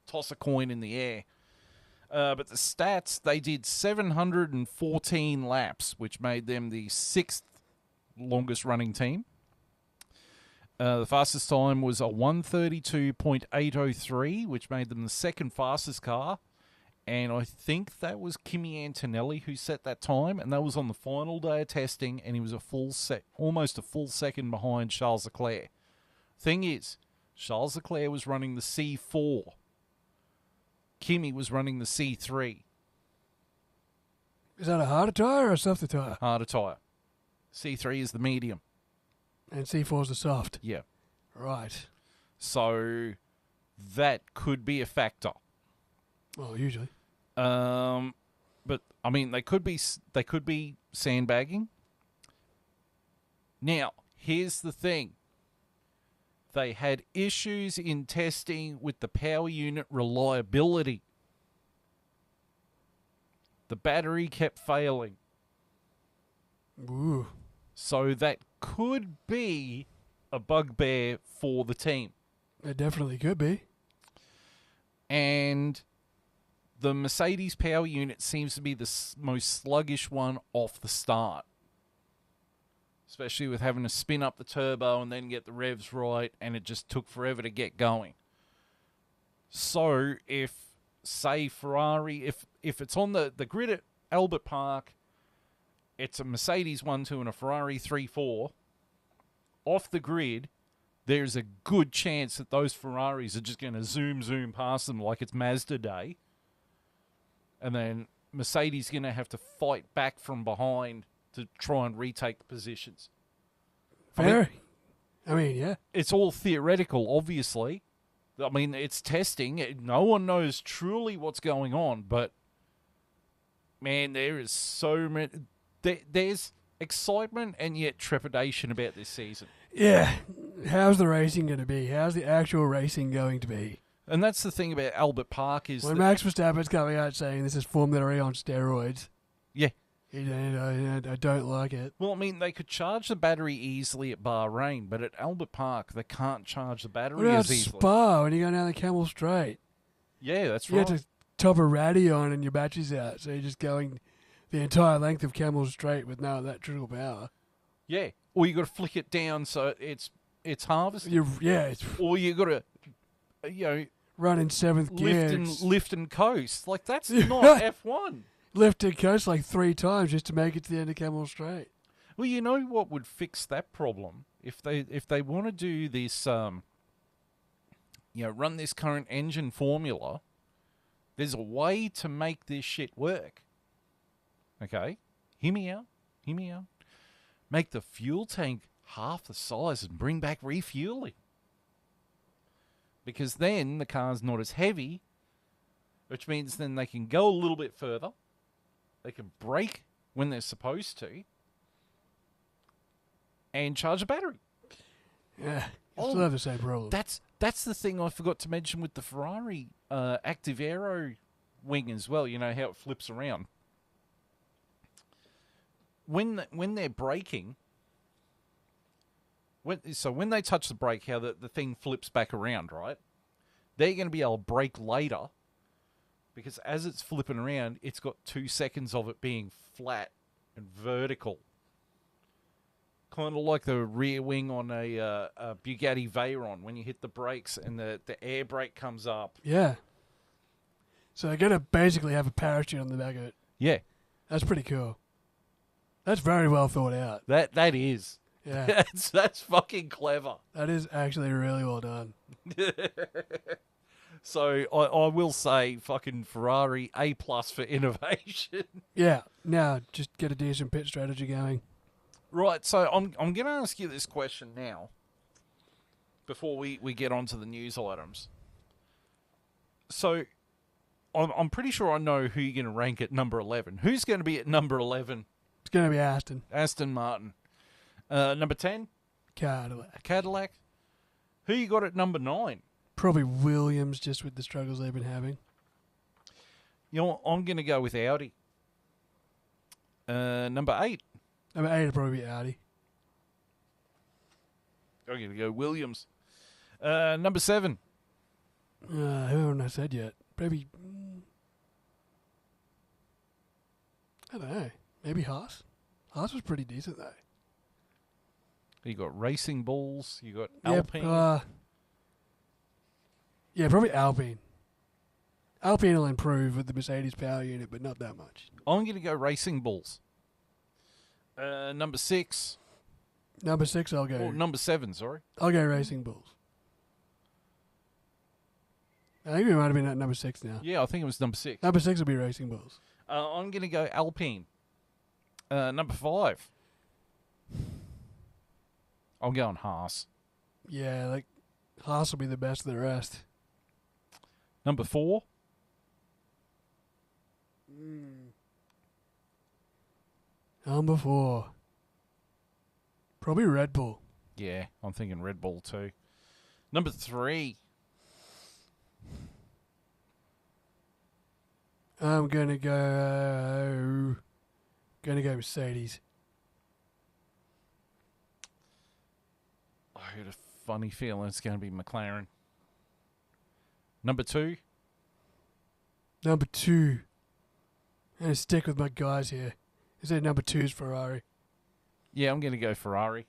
toss a coin in the air. But the stats, they did 714 laps, which made them the 6th longest running team. The fastest time was a 1:32.803, which made them the 2nd fastest car. And I think that was Kimi Antonelli who set that time, and that was on the final day of testing, and he was almost a full second behind Charles Leclerc. Thing is, Charles Leclerc was running the C4. Kimi was running the C3. Is that a harder tire or a softer tire? Harder tyre. C3 is the medium. And C4's the soft. Yeah. Right. So that could be a factor. Well, usually. But I mean, they could be sandbagging. Now, here's the thing. They had issues in testing with the power unit reliability. The battery kept failing. Ooh. So that could be a bugbear for the team. It definitely could be. And the Mercedes power unit seems to be the most sluggish one off the start. Especially with having to spin up the turbo and then get the revs right, and it just took forever to get going. So if, say, Ferrari, if it's on the grid at Albert Park, it's a Mercedes 1.2 and a Ferrari 3.4, off the grid, there's a good chance that those Ferraris are just going to zoom past them like it's Mazda Day. And then Mercedes going to have to fight back from behind to try and retake the positions. Fair. I mean, yeah. It's all theoretical, obviously. I mean, it's testing. No one knows truly what's going on, but man, there is so many. There's excitement and yet trepidation about this season. Yeah. How's the racing going to be? How's the actual racing going to be? And that's the thing about Albert Park is when that, Max Verstappen's coming out saying this is Formula E on steroids. Yeah. I don't like it. Well, I mean, they could charge the battery easily at Bahrain, but at Albert Park, they can't charge the battery What about as easily. Spa when you go down the Camel Straight? Yeah, that's You right. have to top a ratty on and your battery's out, so you're just going the entire length of Camel Straight with no electrical power. Yeah. Or you got to flick it down so it's harvested. It's Or you got to, running seventh gear. lift and coast. Like, that's not F1. Lift and coast like 3 times just to make it to the end of Camel Straight. Well, you know what would fix that problem? If they want to do this, run this current engine formula, there's a way to make this shit work. Okay? Hear me out. Make the fuel tank half the size and bring back refueling. Because then the car's not as heavy, which means then they can go a little bit further. They can brake when they're supposed to and charge a battery. Yeah, you still have the same problem. That's the thing I forgot to mention with the Ferrari Active Aero wing as well. You know how it flips around. When they're braking, when they touch the brake, how the thing flips back around, right? They're going to be able to brake later because as it's flipping around, it's got 2 seconds of it being flat and vertical. Kind of like the rear wing on a Bugatti Veyron when you hit the brakes and the air brake comes up. Yeah. So they're going to basically have a parachute on the back of it. Yeah. That's pretty cool. That's very well thought out. That is. Yeah, That's fucking clever. that is actually really well done. So I will say, fucking Ferrari A+ for innovation. Yeah, now just get a decent pit strategy going. Right, so I'm going to ask you this question now, before we get on to the news items. So I'm pretty sure I know who you're going to rank at number 11. Who's going to be at number 11? It's going to be Aston. Aston Martin. Number 10? Cadillac. Cadillac. Who you got at number 9? Probably Williams, just with the struggles they've been having. You know what? I'm going to go with Audi. Number 8. Number 8 would probably be Audi. I'm going to go Williams. Number 7. Who haven't I said yet? Maybe, I don't know. Maybe Haas. Haas was pretty decent though. You got Racing Bulls. You got Yep, Alpine. yeah, probably Alpine. Alpine will improve with the Mercedes power unit, but not that much. I'm going to go Racing Bulls. Number 6. Number 6, I'll go. Oh, number 7, sorry. I'll go Racing Bulls. I think we might have been at number 6 now. Yeah, I think it was number 6. Number 6 will be Racing Bulls. I'm going to go Alpine. Number 5. I'm going Haas. Yeah, like Haas will be the best of the rest. Number 4. Number 4. Probably Red Bull. Yeah, I'm thinking Red Bull too. Number 3. I'm gonna go Mercedes. I had a funny feeling it's going to be McLaren. Number 2. Number 2. I'm gonna stick with my guys here. I said number 2 is Ferrari. Yeah, I'm going to go Ferrari.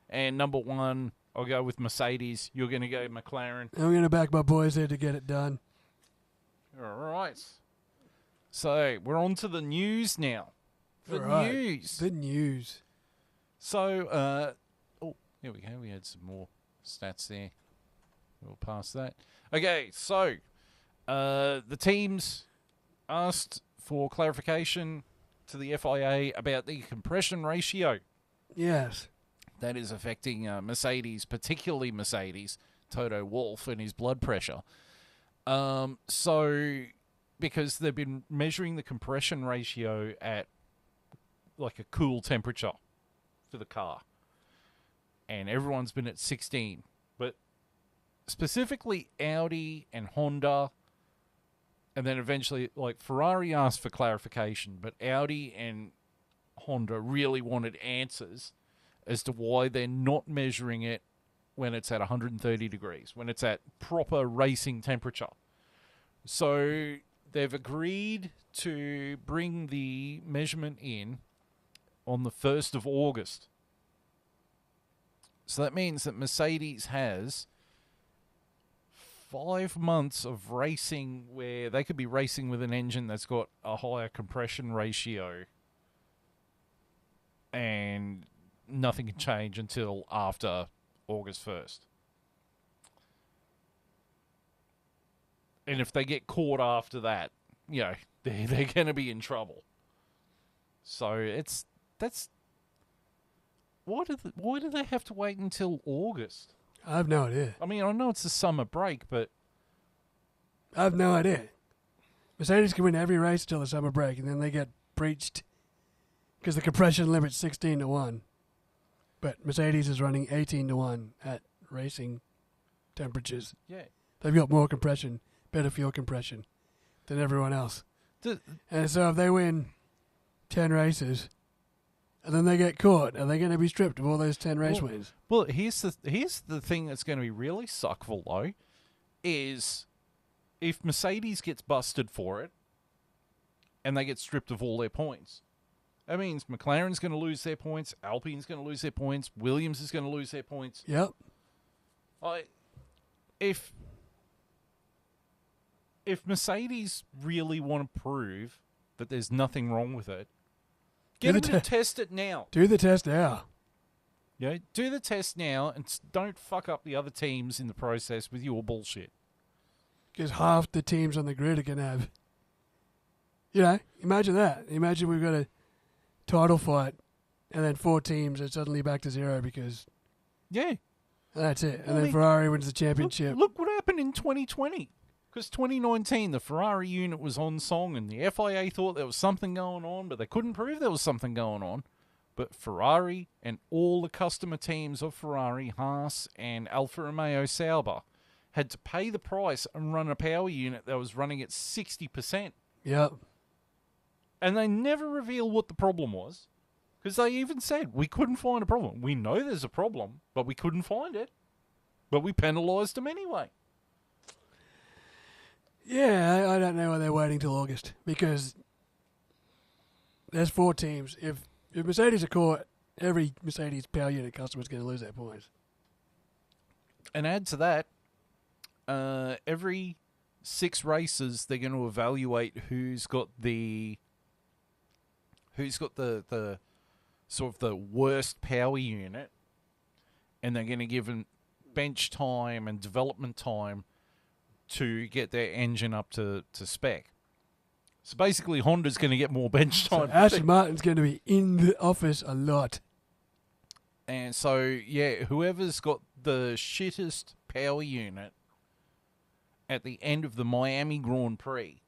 And number 1, I'll go with Mercedes. You're going to go McLaren. I'm gonna back my boys here to get it done. All right. So we're on to the news now. The Alright, news. The news. So, here we go. We had some more stats there. We'll pass that. Okay, so the teams asked for clarification to the FIA about the compression ratio Yes. that is affecting Mercedes, particularly Mercedes, Toto Wolff, and his blood pressure. So, because they've been measuring the compression ratio at like a cool temperature for the car, and everyone's been at 16, but specifically Audi and Honda, and then eventually, like, Ferrari asked for clarification, but Audi and Honda really wanted answers as to why they're not measuring it when it's at 130 degrees, when it's at proper racing temperature. So they've agreed to bring the measurement in on the 1st of August. So that means that Mercedes has 5 months of racing where they could be racing with an engine that's got a higher compression ratio, and nothing can change until after August 1st. And if they get caught after that, you know, they're going to be in trouble. So that's why do they have to wait until August? I have no idea. I mean, I know it's a summer break, but I have no idea. Mercedes can win every race till the summer break, and then they get breached because the compression limit's 16-1. But Mercedes is running 18-1 at racing temperatures. yeah. They've got more compression, better fuel compression than everyone else. And so if they win 10 races and then they get caught, are they going to be stripped of all those 10 race wins? Well, here's the thing that's going to be really suckful, though, is if Mercedes gets busted for it and they get stripped of all their points, that means McLaren's going to lose their points, Alpine's going to lose their points, Williams is going to lose their points. Yep. If Mercedes really want to prove that there's nothing wrong with it, get them to test it now. Do the test now. You know, do the test now and don't fuck up the other teams in the process with your bullshit. Because half the teams on the grid are going to have... You know, imagine that. Imagine we've got a title fight and then 4 teams are suddenly back to 0 because... Yeah. That's it. And Well, I then mean, Ferrari wins the championship. Look what happened in 2020. Because 2019, the Ferrari unit was on song and the FIA thought there was something going on, but they couldn't prove there was something going on. But Ferrari and all the customer teams of Ferrari, Haas and Alfa Romeo Sauber, had to pay the price and run a power unit that was running at 60%. Yep. And they never revealed what the problem was. Because they even said, we couldn't find a problem. We know there's a problem, but we couldn't find it. But we penalised them anyway. Yeah, I don't know why they're waiting till August because there's 4 teams. If Mercedes are caught, every Mercedes power unit customer is going to lose their points. And add to that, every 6 races they're going to evaluate who's got the sort of the worst power unit, and they're going to give them bench time and development time to get their engine up to spec. So basically, Honda's going to get more bench time. So Aston Martin's going to be in the office a lot. And so, yeah, whoever's got the shittest power unit at the end of the Miami Grand Prix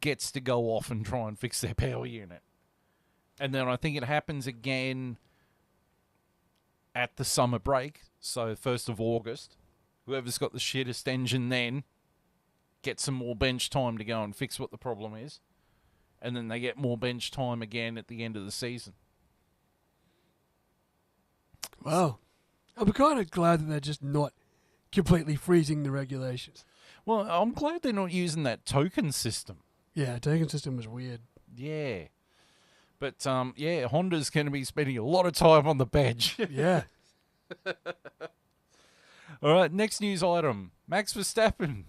gets to go off and try and fix their power unit. And then I think it happens again at the summer break, so 1st of August. Whoever's got the shittest engine then gets some more bench time to go and fix what the problem is. And then they get more bench time again at the end of the season. Wow. I'm kind of glad that they're just not completely freezing the regulations. Well, I'm glad they're not using that token system. Yeah, token system was weird. Yeah. But, yeah, Honda's going to be spending a lot of time on the bench. Yeah. All right, next news item. Max Verstappen.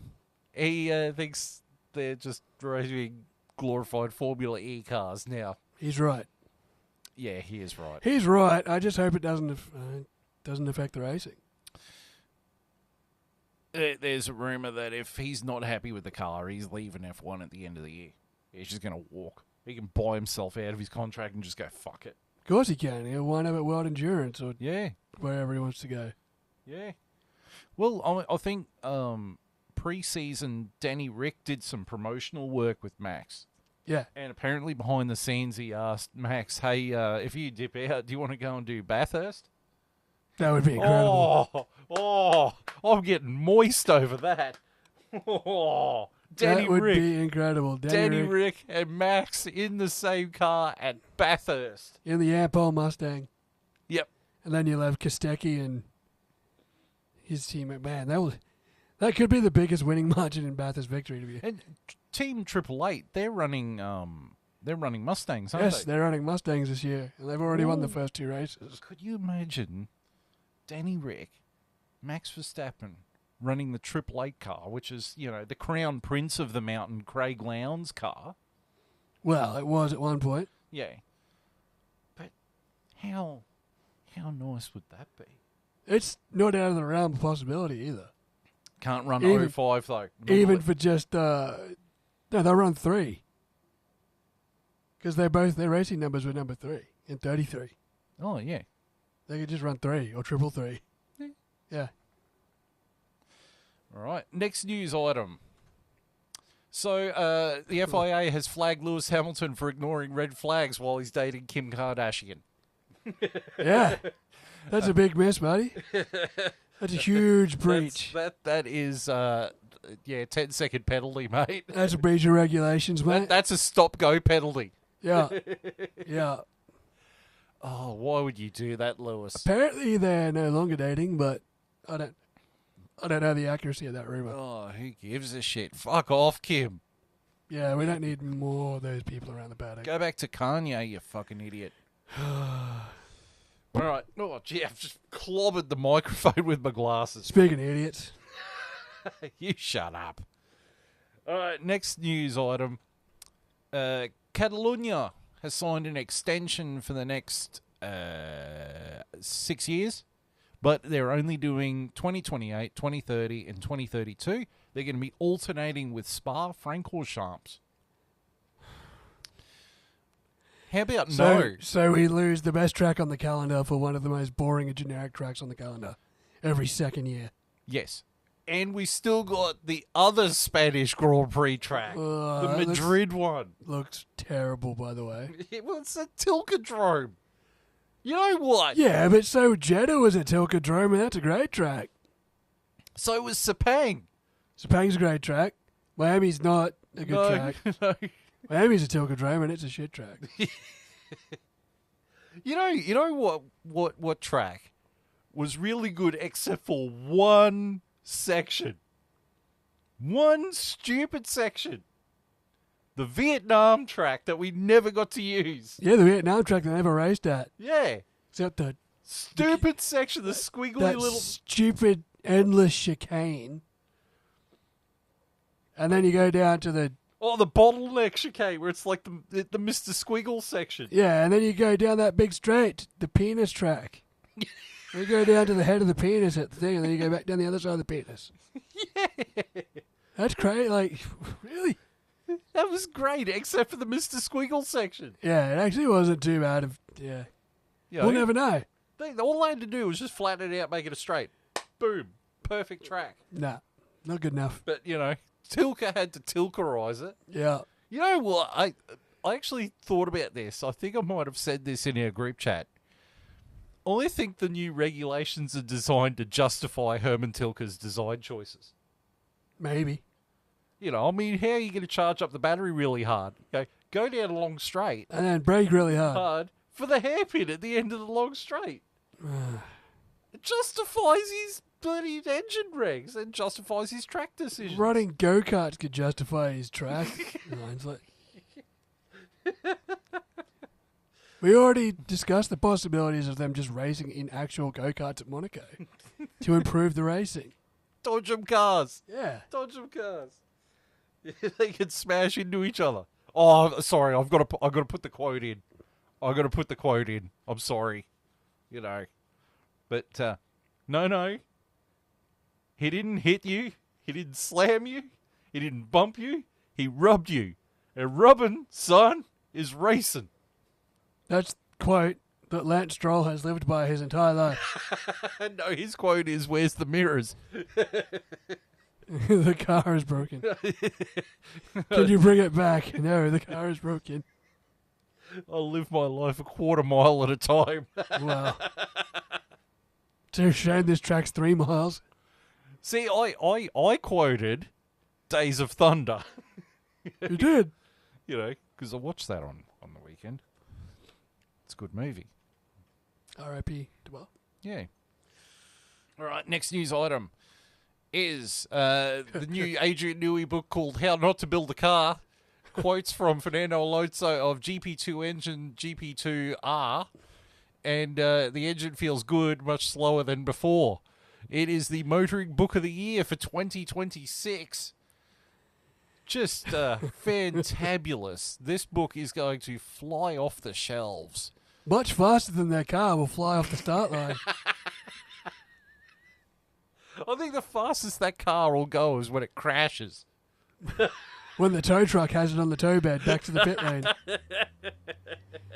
He thinks they're just racing glorified Formula E cars now. He's right. Yeah, he is right. He's right. I just hope it doesn't affect the racing. There's a rumour that if he's not happy with the car, he's leaving F1 at the end of the year. He's just going to walk. He can buy himself out of his contract and just go, fuck it. Of course he can. He'll wind up at World Endurance or Yeah. wherever he wants to go. Yeah. Well, I think pre-season, Danny Rick did some promotional work with Max. Yeah. And apparently behind the scenes, he asked Max, hey, if you dip out, do you want to go and do Bathurst? That would be incredible. Oh, I'm getting moist over that. Oh, Danny that would Rick. be incredible. Danny Rick and Max in the same car at Bathurst. In the Ampol Mustang. Yep. And then you'll have Kostecki and his team. Man, that could be the biggest winning margin in Bathurst victory to be. And Team 888, they're running Mustangs, aren't Yes, they? they're running Mustangs this year, and they've already won the first 2 races. Could you imagine Danny Rick, Max Verstappen, running the 888 car, which is, the crown prince of the mountain, Craig Lowndes' car? Well, it was at one point. Yeah. But how nice would that be? It's not out of the realm of possibility either. Can't run Even- 05 though. Even for just no, they'll run 3 because their racing numbers were number 3 and 33. Oh yeah. They could just run 3 or 333. Yeah. All right. Next news item. So the FIA has flagged Lewis Hamilton for ignoring red flags while he's dating Kim Kardashian. Yeah. That's a big miss, buddy. That's a huge breach. That is 10-second penalty, mate. That's a breach of regulations, mate. That's a stop-go penalty. Yeah. Yeah. Oh, why would you do that, Lewis? Apparently they're no longer dating, but I don't know the accuracy of that rumor. Oh, who gives a shit? Fuck off, Kim. Yeah, we don't need more of those people around the paddock. Go back to Kanye, you fucking idiot. All right. Oh, gee, I've just clobbered the microphone with my glasses. Speaking of idiots. You shut up. All right, next news item. Catalonia has signed an extension for the next 6 years, but they're only doing 2028, 2030, and 2032. They're going to be alternating with Spa-Francorchamps. How about no? So we lose the best track on the calendar for one of the most boring and generic tracks on the calendar every second year. Yes. And we still got the other Spanish Grand Prix track, the Madrid one. Looks terrible, by the way. Well, it's a Tilkadrome. You know what? Yeah, but so Jeddah was at Tilkadrome, and that's a great track. So was Sepang. Sepang's a great track. Miami's not a good track. No. Miami's a Tilkadrome, and it's a shit track. You know what track was really good except for one section. One stupid section. The Vietnam track that we never got to use. Yeah, the Vietnam track they never raced at. Yeah. Except the Stupid section, the squiggly that little... stupid, endless chicane. And then you go down to the... Oh, the bottleneck chicane, where it's like the Mr. Squiggle section. Yeah, and then you go down that big straight, the penis track. You go down to the head of the penis at the thing, and then you go back down the other side of the penis. Yeah. That's crazy. Like, really? That was great, except for the Mr. Squiggle section. Yeah, it actually wasn't too bad. You know, We'll never know. All they had to do was just flatten it out, make it a straight. Boom. Perfect track. Nah, not good enough. But, Tilka had to Tilkerize it. Yeah. You know what? I actually thought about this. I think I might have said this in our group chat. I think the new regulations are designed to justify Herman Tilke's design choices. Maybe. How are you going to charge up the battery really hard? Go down a long straight And then brake really hard. for the hairpin at the end of the long straight. It justifies his bloody engine regs and justifies his track decisions. Running go-karts could justify his track. It's like... We already discussed the possibilities of them just racing in actual go-karts at Monaco to improve the racing. Dodge them cars. Yeah. Dodge them cars. They could smash into each other. Oh, sorry. I've got to put the quote in. I'm sorry. But no. He didn't hit you. He didn't slam you. He didn't bump you. He rubbed you. And rubbing, son, is racing. That's the quote that Lance Stroll has lived by his entire life. No, his quote is, "Where's the mirrors?" The car is broken. Can you bring it back? No, the car is broken. I'll live my life a quarter mile at a time. Wow. Too shame this track's 3 miles. See, I quoted Days of Thunder. You did? Because I watched that on the weekend. It's a good movie. R.I.P. Well. Yeah. All right, next news item is the new Adrian Newey book called How Not to Build a Car. Quotes from Fernando Alonso of GP2 engine GP2R. And the engine feels good, much slower than before. It is the motoring book of the year for 2026. Just fantabulous. This book is going to fly off the shelves. Much faster than their car will fly off the start line. I think the fastest that car will go is when it crashes. When the tow truck has it on the tow bed back to the pit lane.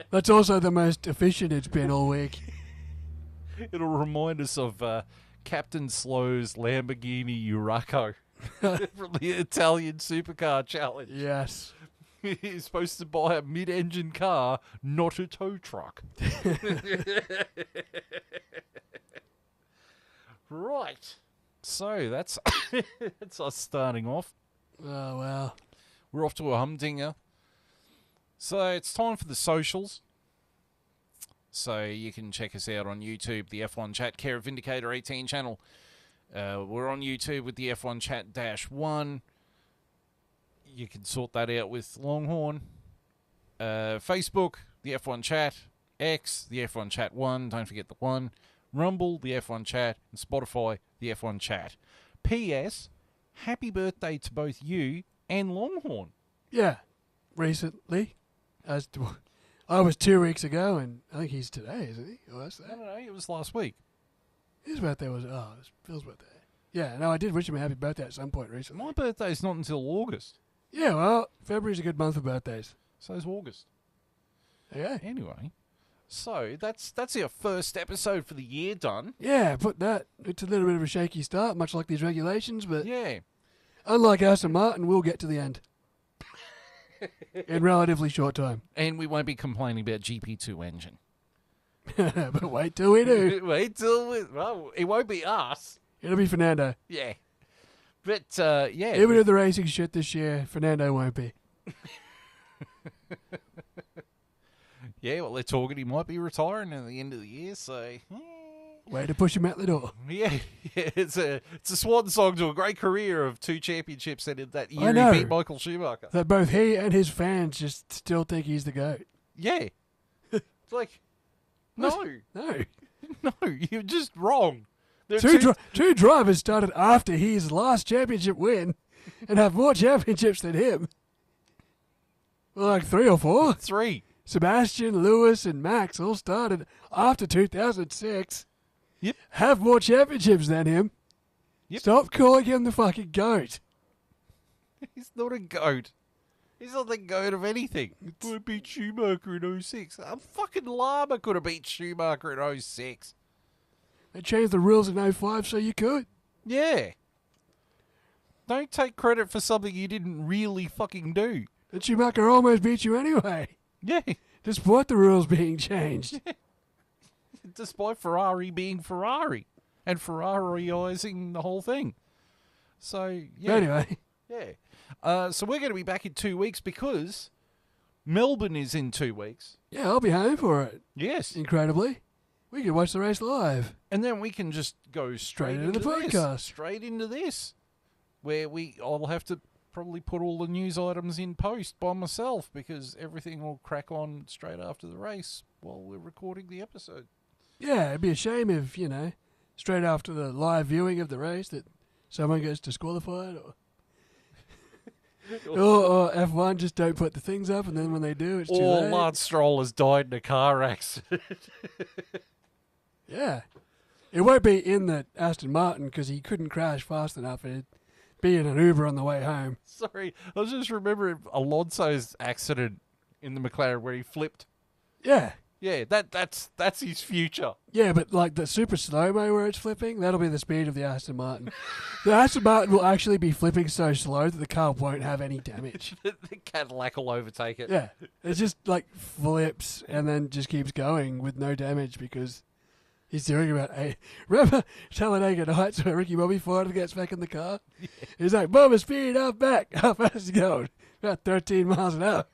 That's also the most efficient it's been all week. It'll remind us of Captain Slow's Lamborghini Urraco from the Italian Supercar Challenge. Yes. He's supposed to buy a mid-engine car, not a tow truck. Right. So that's us starting off. Oh, wow. We're off to a humdinger. So it's time for the socials. So you can check us out on YouTube, the F1 Chat, Care of Vindicator 18 channel. We're on YouTube with the F1 Chat -1. You can sort that out with Longhorn. Facebook, the F1 Chat. X, the F1 Chat 1. Don't forget the 1. Rumble, the F1 Chat. And Spotify, the F1 Chat. P.S. Happy birthday to both you and Longhorn. Yeah. Recently. I was 2 weeks ago, and I think he's today, isn't he? Or that's that. No, it was last week. His birthday was, it's Phil's birthday. Yeah, no, I did wish him a happy birthday at some point recently. My birthday's not until August. Yeah, well, February's a good month for birthdays. So's August. Okay. Anyway, so that's our first episode for the year done. Yeah, it's a little bit of a shaky start, much like these regulations, but Yeah. unlike Aston Martin, we'll get to the end. In relatively short time. And we won't be complaining about GP2 engine. But wait till we do. Wait till well, it won't be us. It'll be Fernando. Yeah. But, yeah. Even with the racing shit this year, Fernando won't be. Yeah, well, they're talking he might be retiring at the end of the year, so... Way to push him out the door. Yeah, it's a swan song to a great career of 2 championships, and in that I year know. he beat Michael Schumacher. That both he and his fans just still think he's the GOAT. Yeah. It's like, no, No. no, you're just wrong. There are Two drivers started after his last championship win and have more championships than him. Well, like 3 or 4. 3. Sebastian, Lewis, and Max all started after 2006. Yep. Have more championships than him. Yep. Stop calling him the fucking GOAT. He's not a goat. He's not the goat of anything. I beat Schumacher in 06. A fucking llama could have beat Schumacher in 06. They changed the rules in 05 so you could. Yeah. Don't take credit for something you didn't really fucking do. And Schumacher almost beat you anyway, Yeah. despite the rules being changed. Despite Ferrari being Ferrari and Ferrariizing the whole thing. So, yeah. Anyway, Yeah. So we're going to be back in 2 weeks because Melbourne is in 2 weeks. yeah, I'll be home for it. Yes. Incredibly. We can watch the race live. And then we can just go straight into the this. podcast. Straight into this. Where I'll have to probably put all the news items in post by myself because everything will crack on straight after the race while we're recording the episode. Yeah, it'd be a shame if, straight after the live viewing of the race that someone gets disqualified or F1 just don't put the things up and then when they do it's too Or late. Lance Stroll has died in a car accident. Yeah. It won't be in the Aston Martin because he couldn't crash fast enough. It'd be in an Uber on the way home. Sorry, I was just remembering Alonso's accident in the McLaren where he flipped. Yeah. Yeah, that's his future. Yeah, but like the super slow-mo where it's flipping, that'll be the speed of the Aston Martin. The Aston Martin will actually be flipping so slow that the car won't have any damage. The Cadillac will overtake it. Yeah. It just like flips and then just keeps going with no damage because he's doing about 8. Remember Talladega Nights where Ricky Bobby Ford gets back in the car? Yeah. He's like, Bubba, speed up back. How fast is he going? About 13 miles an hour.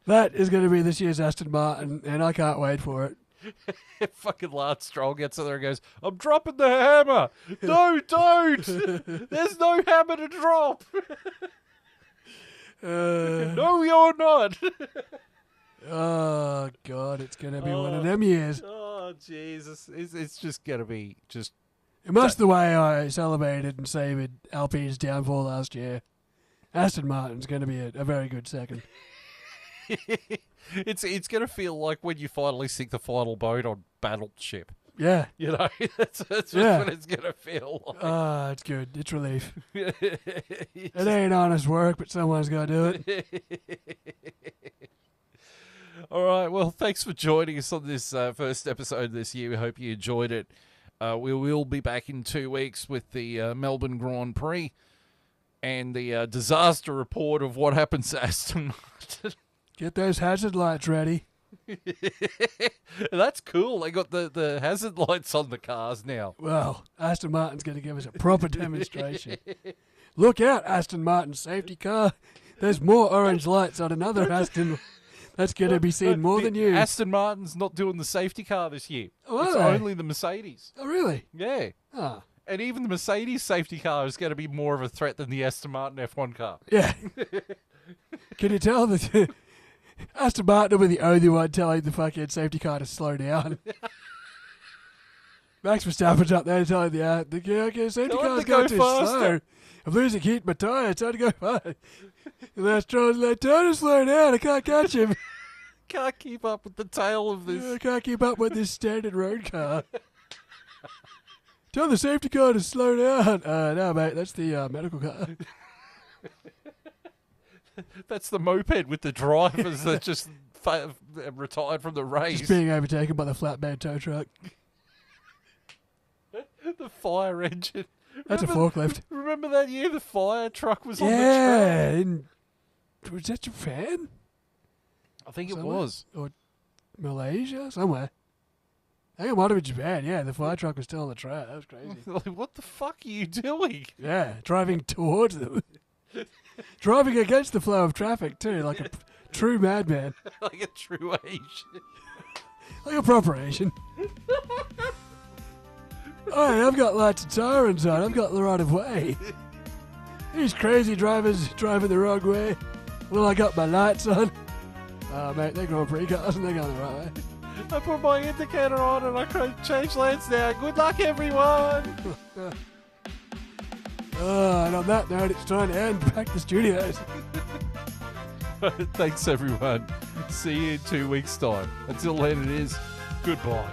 That is going to be this year's Aston Martin, and I can't wait for it. Fucking Lance Stroll gets in there and goes, I'm dropping the hammer. No, don't. There's no hammer to drop. No, you're not. Oh, God, it's going to be one of them years. Oh, Jesus. It's just going to be just... Much the way I celebrated and savored Alpine's downfall last year, Aston Martin's going to be a very good second. It's going to feel like when you finally sink the final boat on Battleship. Yeah. You know, that's just Yeah. what it's going to feel like. It's good. It's relief. It ain't honest work, but someone's got to do it. All right. Well, thanks for joining us on this first episode this year. We hope you enjoyed it. We will be back in 2 weeks with the Melbourne Grand Prix and the disaster report of what happens to Aston Martin. Get those hazard lights ready. That's cool. They got the hazard lights on the cars now. Well, Aston Martin's going to give us a proper demonstration. Look out, Aston Martin safety car. There's more orange lights on another Aston. That's going to be seen more than you. Aston Martin's not doing the safety car this year. Oh, are it's they? only the Mercedes. Oh, really? Yeah. Ah, And even the Mercedes safety car is going to be more of a threat than the Aston Martin F1 car. yeah. Can you tell that Aston Martin will be the only one telling the fucking safety car to slow down? Max Verstappen's up there telling the safety Tell him car's to go going too faster. slow. I'm losing heat in my tyre. It's time to go fast. And that's Charles like, tell him to slow down. I can't catch him. can't keep up with the tail of I this. can't keep up with this standard road car. Tell the safety car to slow down. No, mate, that's the medical car. That's the moped with the drivers that just retired from the race. Just being overtaken by the flatbed tow truck. The fire engine. That's a forklift. Remember that year the fire truck was on the track? Yeah. Was that Japan? I think it Somewhere? was. Or Malaysia? Somewhere. I think it might have been Japan. Yeah, the fire truck was still on the track. That was crazy. Like, what the fuck are you doing? Yeah, driving towards them. Driving against the flow of traffic, too, like a true madman. Like a true Asian. Like a proper Asian. Hey, I've got lights and sirens on. I've got the right of way. These crazy drivers driving the wrong way. Well, I got my lights on. Oh, mate, they're Grand Prix cars and they're going the right way. I put my indicator on and I can't change lanes now. Good luck, everyone. And on that note, it's time to end back to studios. Thanks, everyone. See you in 2 weeks' time. Until then, it is goodbye.